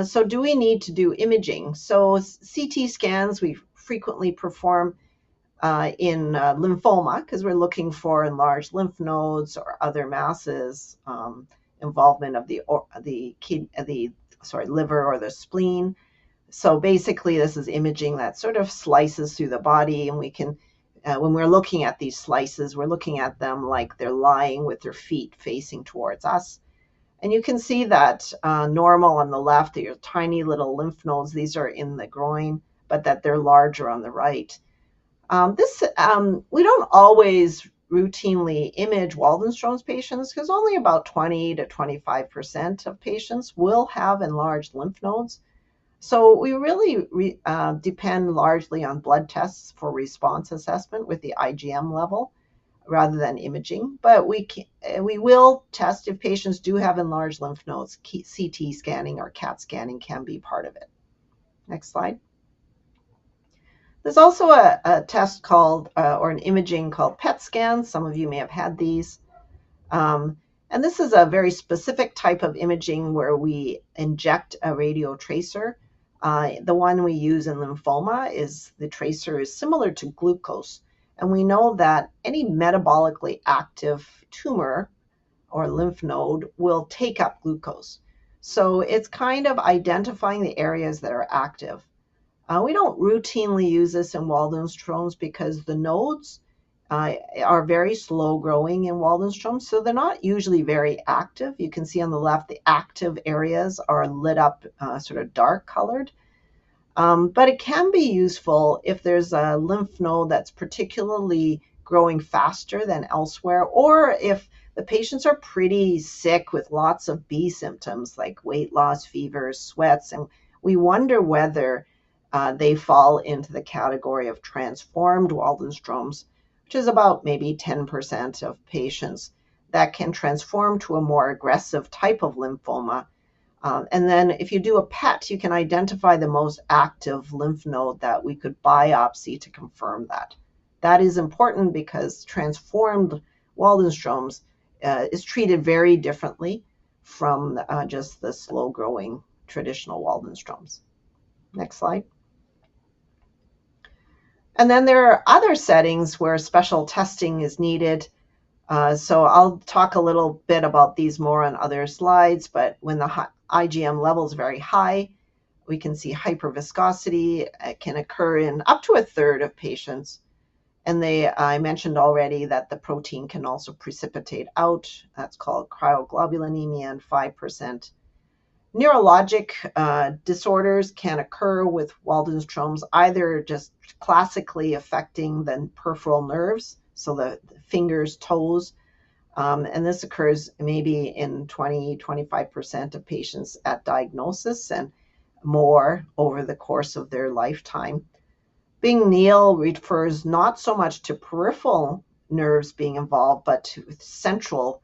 So do we need to do imaging? So CT scans we frequently perform in lymphoma because we're looking for enlarged lymph nodes or other masses, involvement of the liver or the spleen. So basically, this is imaging that sort of slices through the body, and we can, when we're looking at these slices, we're looking at them like they're lying with their feet facing towards us. And you can see that normal on the left, your tiny little lymph nodes, these are in the groin, but that they're larger on the right. We don't always routinely image Waldenstrom's patients because only about 20 to 25% of patients will have enlarged lymph nodes. So we really depend largely on blood tests for response assessment with the IgM level rather than imaging. But we will test if patients do have enlarged lymph nodes. CT scanning or CAT scanning can be part of it. Next slide. There's also a test called, or an imaging called PET scans. Some of you may have had these. And this is a very specific type of imaging where we inject a radio tracer. The one we use in lymphoma is the tracer is similar to glucose. And we know that any metabolically active tumor or lymph node will take up glucose. So it's kind of identifying the areas that are active. We don't routinely use this in Waldenstrom's because the nodes are very slow growing in Waldenstrom, so they're not usually very active. You can see on the left, the active areas are lit up sort of dark colored. But it can be useful if there's a lymph node that's particularly growing faster than elsewhere, or if the patients are pretty sick with lots of B symptoms like weight loss, fevers, sweats, and we wonder whether they fall into the category of transformed Waldenstrom's, which is about maybe 10% of patients that can transform to a more aggressive type of lymphoma. And then if you do a PET, you can identify the most active lymph node that we could biopsy to confirm that. That is important because transformed Waldenstrom's is treated very differently from just the slow-growing traditional Waldenstrom's. Next slide. And then there are other settings where special testing is needed. So I'll talk a little bit about these more on other slides, but when the IgM level is very high, we can see hyperviscosity. It can occur in up to a third of patients. And I mentioned already that the protein can also precipitate out. That's called Macroglobulinemia in 5%. Neurologic disorders can occur with Waldenstrom's, either just classically affecting the peripheral nerves, so the fingers, toes, and this occurs maybe in 20-25% of patients at diagnosis and more over the course of their lifetime. Bing-Neal refers not so much to peripheral nerves being involved, but to central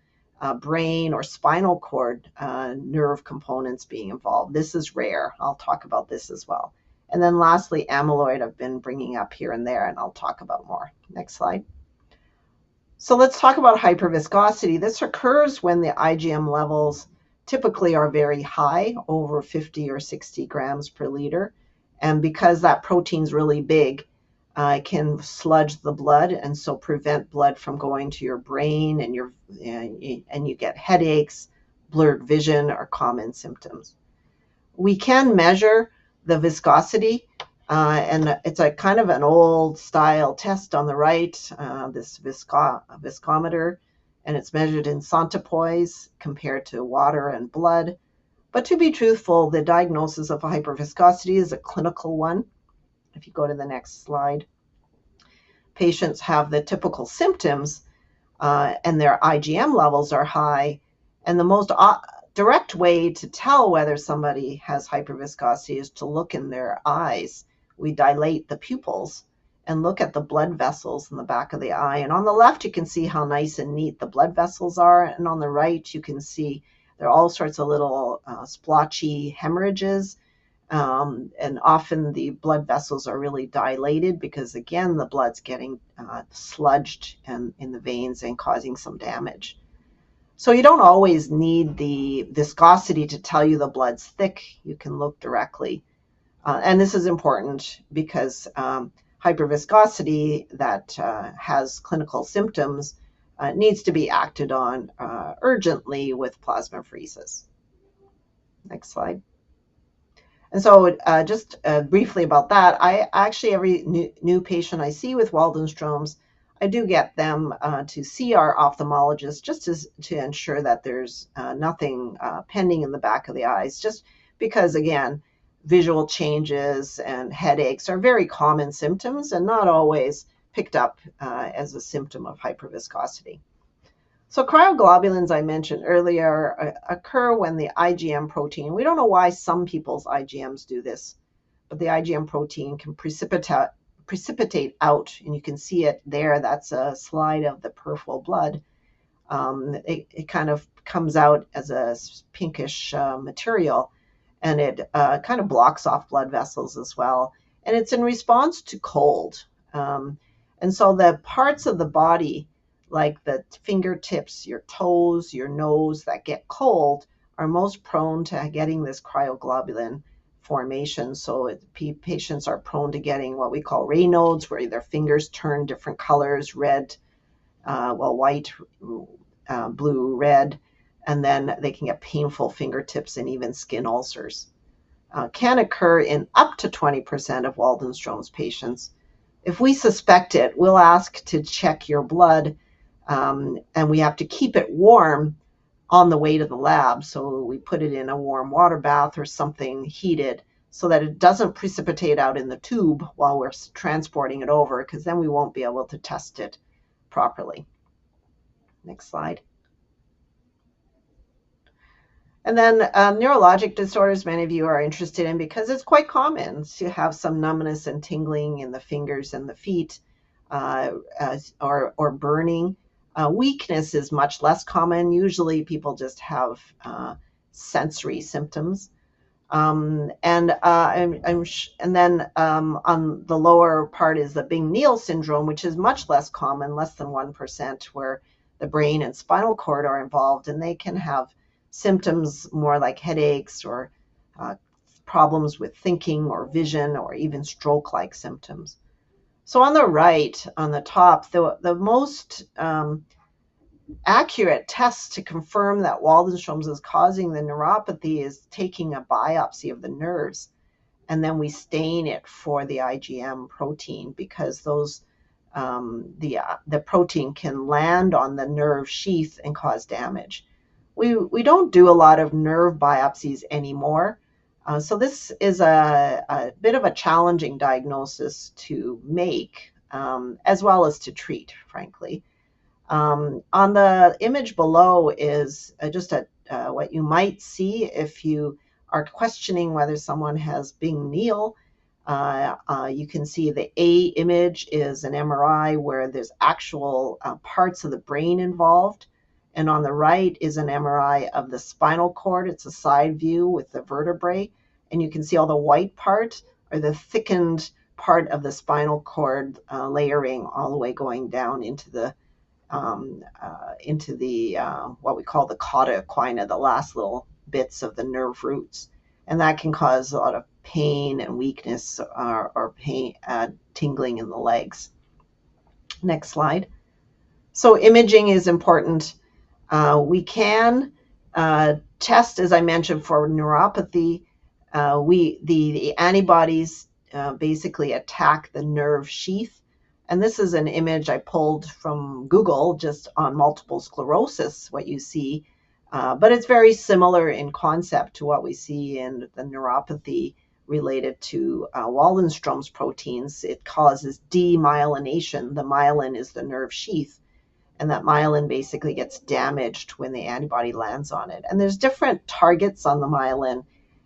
brain or spinal cord nerve components being involved. This is rare. I'll talk about this as well. And then lastly, amyloid I've been bringing up here and there, and I'll talk about more. Next slide. So let's talk about hyperviscosity. This occurs when the IgM levels typically are very high, over 50 or 60 grams per liter. And because that protein's really big, it can sludge the blood and so prevent blood from going to your brain, and you get headaches, blurred vision are common symptoms. We can measure the viscosity, and it's a kind of an old style test on the right, this viscometer, and it's measured in centipoise compared to water and blood. But to be truthful, the diagnosis of hyperviscosity is a clinical one. If you go to the next slide, patients have the typical symptoms and their IgM levels are high. And the most direct way to tell whether somebody has hyperviscosity is to look in their eyes. We dilate the pupils and look at the blood vessels in the back of the eye. And on the left, you can see how nice and neat the blood vessels are. And on the right, you can see there are all sorts of little splotchy hemorrhages. And often the blood vessels are really dilated because, again, the blood's getting sludged in the veins and causing some damage. So you don't always need the viscosity to tell you the blood's thick. You can look directly. And this is important because hyperviscosity that has clinical symptoms needs to be acted on urgently with plasmapheresis. Next slide. And so just briefly about that, I actually, every new patient I see with Waldenstrom's, I do get them to see our ophthalmologist just to ensure that there's nothing pending in the back of the eyes, just because, again, visual changes and headaches are very common symptoms and not always picked up as a symptom of hyperviscosity. So cryoglobulins, I mentioned earlier, occur when the IgM protein, we don't know why some people's IgMs do this, but the IgM protein can precipitate out, and you can see it there. That's a slide of the peripheral blood. It kind of comes out as a pinkish material, and it kind of blocks off blood vessels as well. And it's in response to cold. And so the parts of the body, like the fingertips, your toes, your nose that get cold, are most prone to getting this cryoglobulin formation. So patients are prone to getting what we call Raynaud's, where their fingers turn different colors, red, white, blue, red, and then they can get painful fingertips and even skin ulcers. Can occur in up to 20% of Waldenstrom's patients. If we suspect it, we'll ask to check your blood, and we have to keep it warm on the way to the lab. So we put it in a warm water bath or something heated so that it doesn't precipitate out in the tube while we're transporting it over, because then we won't be able to test it properly. Next slide. And then neurologic disorders, many of you are interested in because it's quite common to have some numbness and tingling in the fingers and the feet, or burning. Weakness is much less common. Usually people just have sensory symptoms. And then on the lower part is the Bing-Neal syndrome, which is much less common, less than 1%, where the brain and spinal cord are involved, and they can have symptoms more like headaches or problems with thinking or vision or even stroke-like symptoms. So on the right, on the top, the most accurate test to confirm that Waldenstrom's is causing the neuropathy is taking a biopsy of the nerves, and then we stain it for the IgM protein, because those the protein can land on the nerve sheath and cause damage. We don't do a lot of nerve biopsies anymore. So this is a bit of a challenging diagnosis to make, as well as to treat, frankly. On the image below is just what you might see if you are questioning whether someone has Bing-Neal. You can see the A image is an MRI where there's actual parts of the brain involved. And on the right is an MRI of the spinal cord. It's a side view with the vertebrae. And you can see all the white part or the thickened part of the spinal cord layering all the way going down into the what we call the cauda equina, the last little bits of the nerve roots. And that can cause a lot of pain and weakness or pain, tingling in the legs. Next slide. So imaging is important. We can test, as I mentioned, for neuropathy. The antibodies basically attack the nerve sheath. And this is an image I pulled from Google just on multiple sclerosis, what you see. But it's very similar in concept to what we see in the neuropathy related to Waldenstrom's proteins. It causes demyelination. The myelin is the nerve sheath. And that myelin basically gets damaged when the antibody lands on it. And there's different targets on the myelin.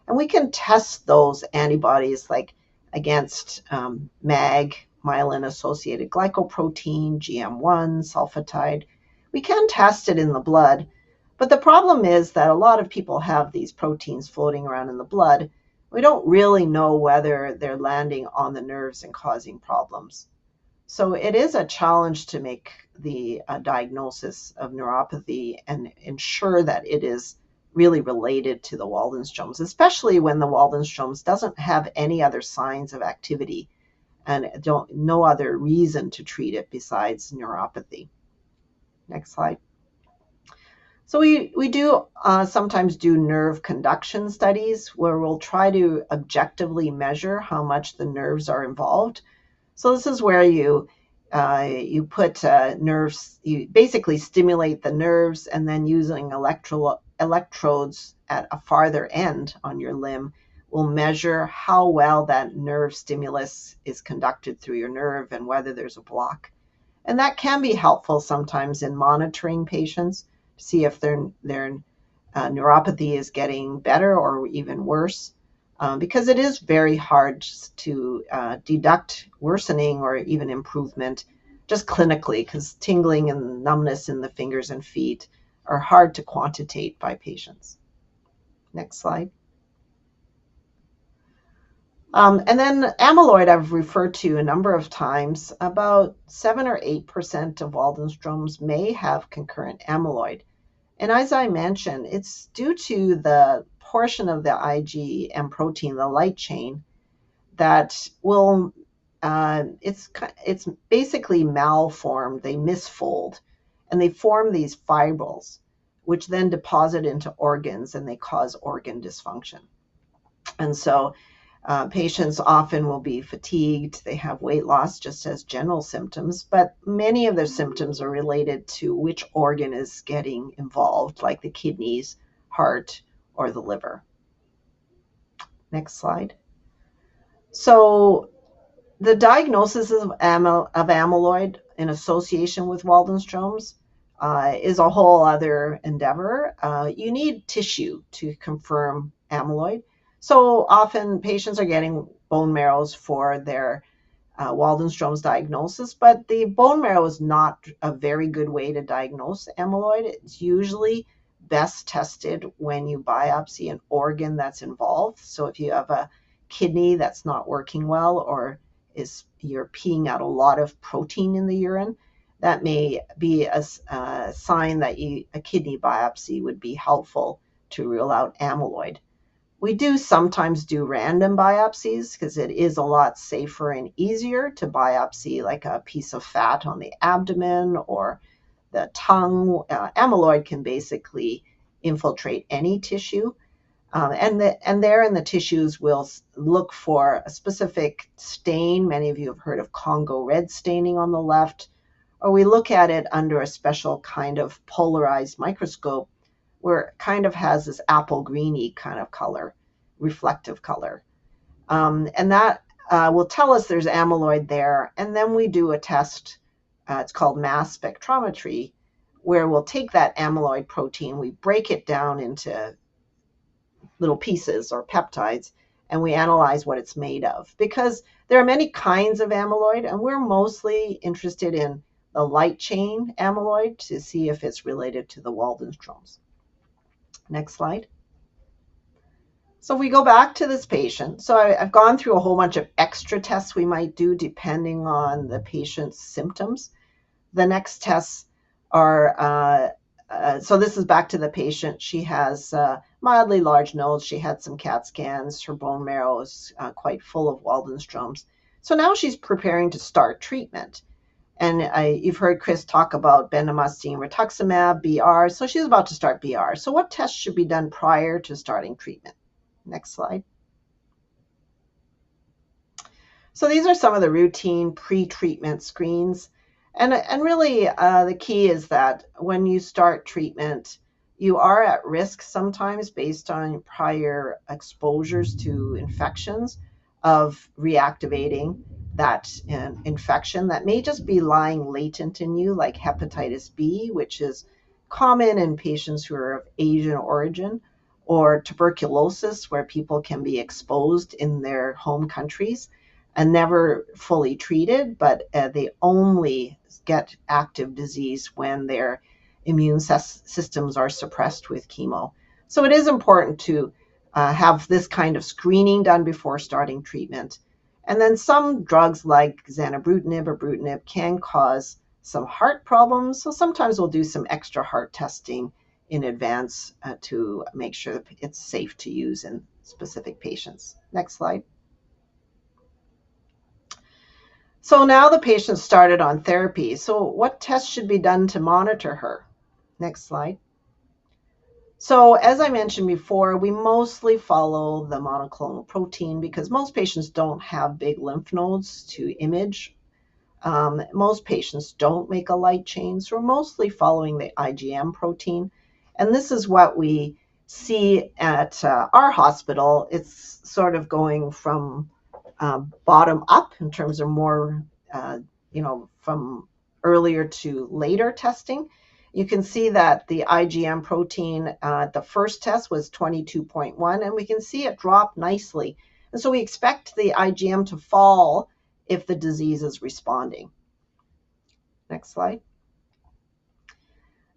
And we can test those antibodies like against MAG, myelin-associated glycoprotein, GM1, sulfatide. We can test it in the blood. But the problem is that a lot of people have these proteins floating around in the blood. We don't really know whether they're landing on the nerves and causing problems. So it is a challenge to make the diagnosis of neuropathy and ensure that it is really related to the Waldenstrom's, especially when the Waldenstrom's doesn't have any other signs of activity and no other reason to treat it besides neuropathy. Next slide. So we do sometimes do nerve conduction studies where we'll try to objectively measure how much the nerves are involved. So this is where you put nerves, you basically stimulate the nerves, and then using electrodes at a farther end on your limb will measure how well that nerve stimulus is conducted through your nerve and whether there's a block. And that can be helpful sometimes in monitoring patients to see if their neuropathy is getting better or even worse. Because it is very hard to deduct worsening or even improvement just clinically, because tingling and numbness in the fingers and feet are hard to quantitate by patients. Next slide. And then amyloid I've referred to a number of times. About 7 or 8% of Waldenstrom's may have concurrent amyloid. And as I mentioned, it's due to the portion of the IgM protein, the light chain, that will, it's basically malformed. They misfold, and they form these fibrils, which then deposit into organs, and they cause organ dysfunction. And so patients often will be fatigued. They have weight loss just as general symptoms, but many of their symptoms are related to which organ is getting involved, like the kidneys, heart, or the liver. Next slide. So the diagnosis of amyloid in association with Waldenstrom's is a whole other endeavor. You need tissue to confirm amyloid. So often patients are getting bone marrows for their Waldenstrom's diagnosis, but the bone marrow is not a very good way to diagnose amyloid. It's usually best tested when you biopsy an organ that's involved. So if you have a kidney that's not working well, or you're peeing out a lot of protein in the urine, that may be a sign that a kidney biopsy would be helpful to rule out amyloid. We do sometimes do random biopsies because it is a lot safer and easier to biopsy like a piece of fat on the abdomen or the tongue. Amyloid can basically infiltrate any tissue. And there in the tissues, we'll look for a specific stain. Many of you have heard of Congo red staining on the left, or we look at it under a special kind of polarized microscope where it kind of has this apple greeny kind of color, reflective color. And that will tell us there's amyloid there. And then we do a test, it's called mass spectrometry, where we'll take that amyloid protein, we break it down into little pieces or peptides, and we analyze what it's made of, because there are many kinds of amyloid, and we're mostly interested in the light chain amyloid to see if it's related to the Waldenstroms. Next slide. So if we go back to this patient, so I've gone through a whole bunch of extra tests we might do depending on the patient's symptoms. The next tests are, so this is back to the patient. She has mildly large nodes. She had some CAT scans. Her bone marrow is quite full of Waldenstroms. So now she's preparing to start treatment. And you've heard Chris talk about bendamustine rituximab, BR. So she's about to start BR. So what tests should be done prior to starting treatment? Next slide. So these are some of the routine pre-treatment screens. And really, the key is that when you start treatment, you are at risk sometimes based on prior exposures to infections of reactivating that infection that may just be lying latent in you, like hepatitis B, which is common in patients who are of Asian origin, or tuberculosis, where people can be exposed in their home countries and never fully treated, but they only get active disease when their immune systems are suppressed with chemo. So it is important to have this kind of screening done before starting treatment. And then some drugs like zanubrutinib or brutinib can cause some heart problems. So sometimes we'll do some extra heart testing in advance to make sure that it's safe to use in specific patients. Next slide. So now the patient started on therapy. So what tests should be done to monitor her? Next slide. So as I mentioned before, we mostly follow the monoclonal protein because most patients don't have big lymph nodes to image. Most patients don't make a light chain, so we're mostly following the IgM protein. And this is what we see at our hospital. It's sort of going from bottom up in terms of more, from earlier to later testing. You can see that the IgM protein at the first test was 22.1, and we can see it drop nicely. And so we expect the IgM to fall if the disease is responding. Next slide.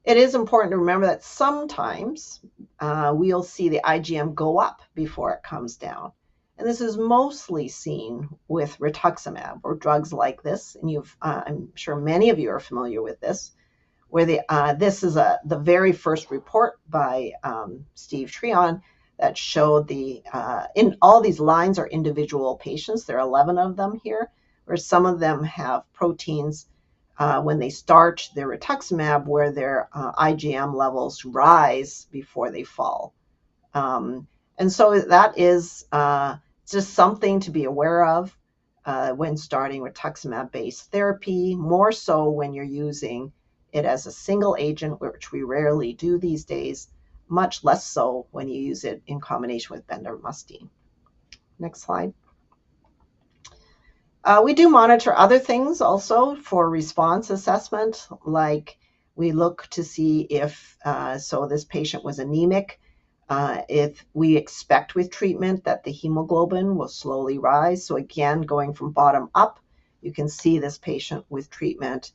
It is important to remember that sometimes we'll see the IgM go up before it comes down. And this is mostly seen with rituximab or drugs like this. And I'm sure many of you are familiar with this, where this is the very first report by Steve Treon that showed in all these lines are individual patients. There are 11 of them here, where some of them have proteins when they start their rituximab, where their IgM levels rise before they fall. And so that is just something to be aware of when starting rituximab-based therapy, more so when you're using it as a single agent, which we rarely do these days, much less so when you use it in combination with bendamustine. Next slide. We do monitor other things also for response assessment, like we look to see if, so this patient was anemic, if we expect with treatment that the hemoglobin will slowly rise. So again, going from bottom up, you can see this patient with treatment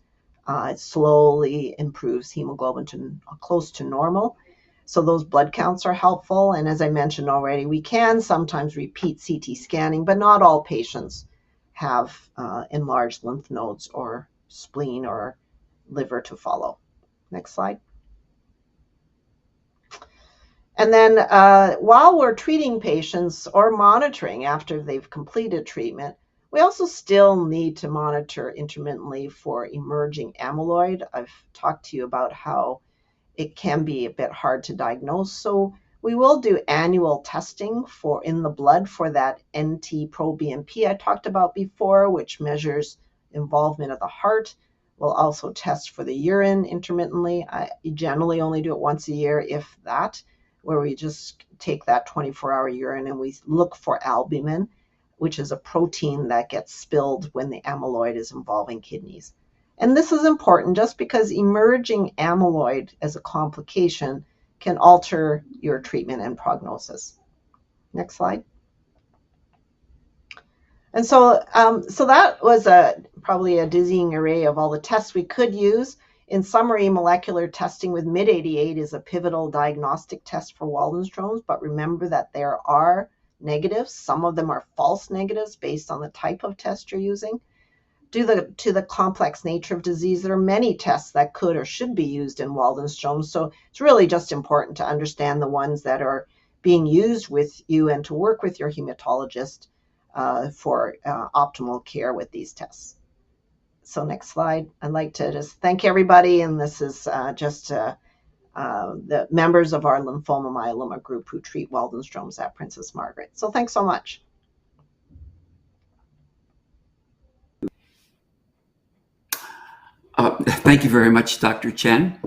it slowly improves hemoglobin to close to normal. So those blood counts are helpful. And as I mentioned already, we can sometimes repeat CT scanning, but not all patients have enlarged lymph nodes or spleen or liver to follow. Next slide. And then while we're treating patients or monitoring after they've completed treatment, we also still need to monitor intermittently for emerging amyloid. I've talked to you about how it can be a bit hard to diagnose. So we will do annual testing in the blood for that NT-proBNP I talked about before, which measures involvement of the heart. We'll also test for the urine intermittently. I generally only do it once a year, if that, where we just take that 24-hour urine and we look for albumin, which is a protein that gets spilled when the amyloid is involving kidneys. And this is important just because emerging amyloid as a complication can alter your treatment and prognosis. Next slide. And so that was probably a dizzying array of all the tests we could use. In summary, molecular testing with MID88 is a pivotal diagnostic test for Waldenstrom's, but remember that there are negatives. Some of them are false negatives based on the type of test you're using. Due to the complex nature of disease, there are many tests that could or should be used in Waldenstrom's. So it's really just important to understand the ones that are being used with you and to work with your hematologist for optimal care with these tests. So next slide. I'd like to just thank everybody, and this is just the members of our lymphoma myeloma group who treat Waldenstrom's at Princess Margaret. So thanks so much. Thank you very much, Dr. Chen.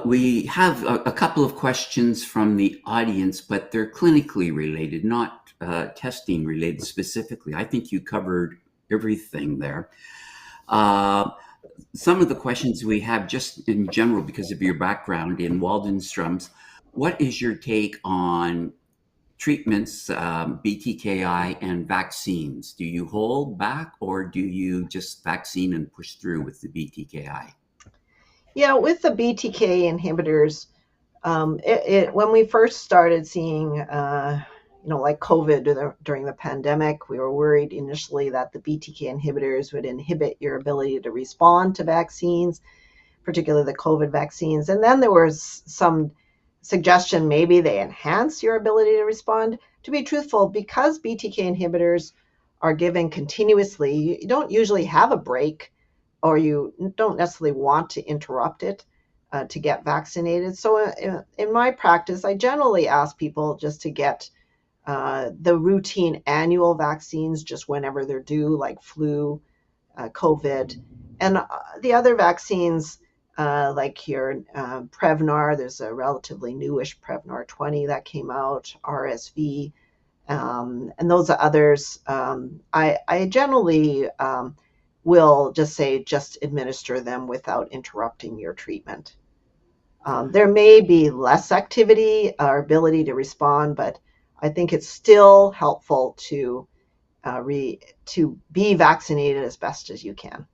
We have a couple of questions from the audience, but they're clinically related, not testing related specifically. I think you covered everything there. Some of the questions we have just in general, because of your background in Waldenstrom's, what is your take on treatments, BTKI and vaccines? Do you hold back, or do you just vaccine and push through with the BTKI? Yeah, with the BTK inhibitors, when we first started seeing, like COVID during the pandemic, we were worried initially that the BTK inhibitors would inhibit your ability to respond to vaccines, particularly the COVID vaccines. And then there was some suggestion maybe they enhance your ability to respond. To be truthful, because BTK inhibitors are given continuously, you don't usually have a break, or you don't necessarily want to interrupt it to get vaccinated. So in my practice, I generally ask people just to get the routine annual vaccines just whenever they're due, like flu, COVID, and the other vaccines like your Prevnar. There's a relatively newish Prevnar 20 that came out, RSV, and those are others. I generally will just say just administer them without interrupting your treatment. There may be less activity or ability to respond, but I think it's still helpful to be vaccinated as best as you can.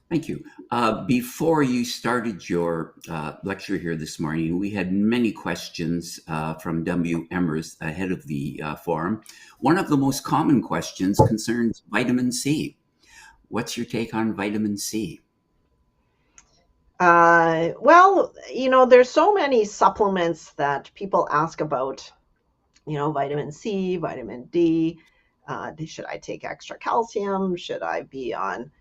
Thank you. Before you started your lecture here this morning, we had many questions from WMers ahead of the forum. One of the most common questions concerns vitamin C. What's your take on vitamin C? Well, there's so many supplements that people ask about, vitamin C, vitamin D. Should I take extra calcium? Should I be on,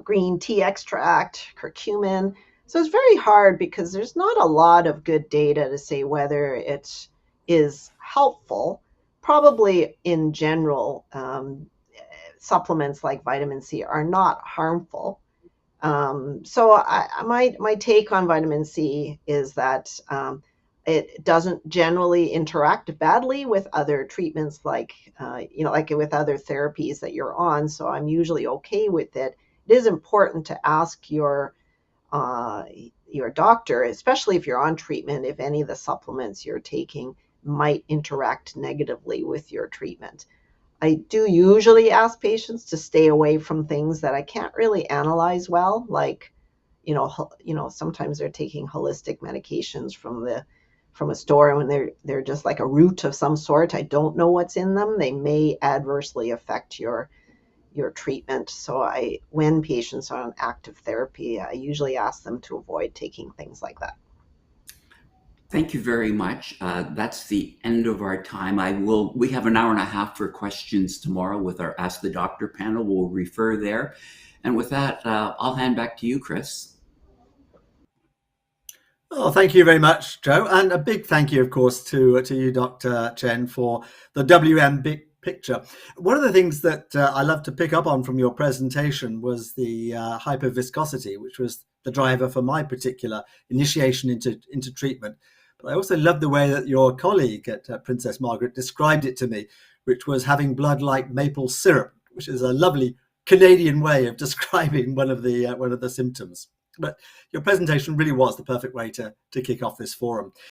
green tea extract, curcumin? So it's very hard because there's not a lot of good data to say whether it is helpful. Probably in general, supplements like vitamin C are not harmful. So my take on vitamin C is that it doesn't generally interact badly with other treatments, like with other therapies that you're on. So I'm usually okay with it. It is important to ask your doctor, especially if you're on treatment, if any of the supplements you're taking might interact negatively with your treatment. I do usually ask patients to stay away from things that I can't really analyze well, like, sometimes they're taking holistic medications from a store when they're just like a root of some sort. I don't know what's in them. They may adversely affect your treatment. So when patients are on active therapy, I usually ask them to avoid taking things like that. Thank you very much. That's the end of our time. We have an hour and a half for questions tomorrow with our Ask the Doctor panel. We'll refer there. And with that, I'll hand back to you, Chris. Oh, thank you very much, Joe. And a big thank you, of course, to you, Dr. Chen, for the WM big picture. One of the things that I love to pick up on from your presentation was the hyperviscosity, which was the driver for my particular initiation into treatment. But I also love the way that your colleague at Princess Margaret described it to me, which was having blood like maple syrup, which is a lovely Canadian way of describing one of the symptoms. But your presentation really was the perfect way to kick off this forum.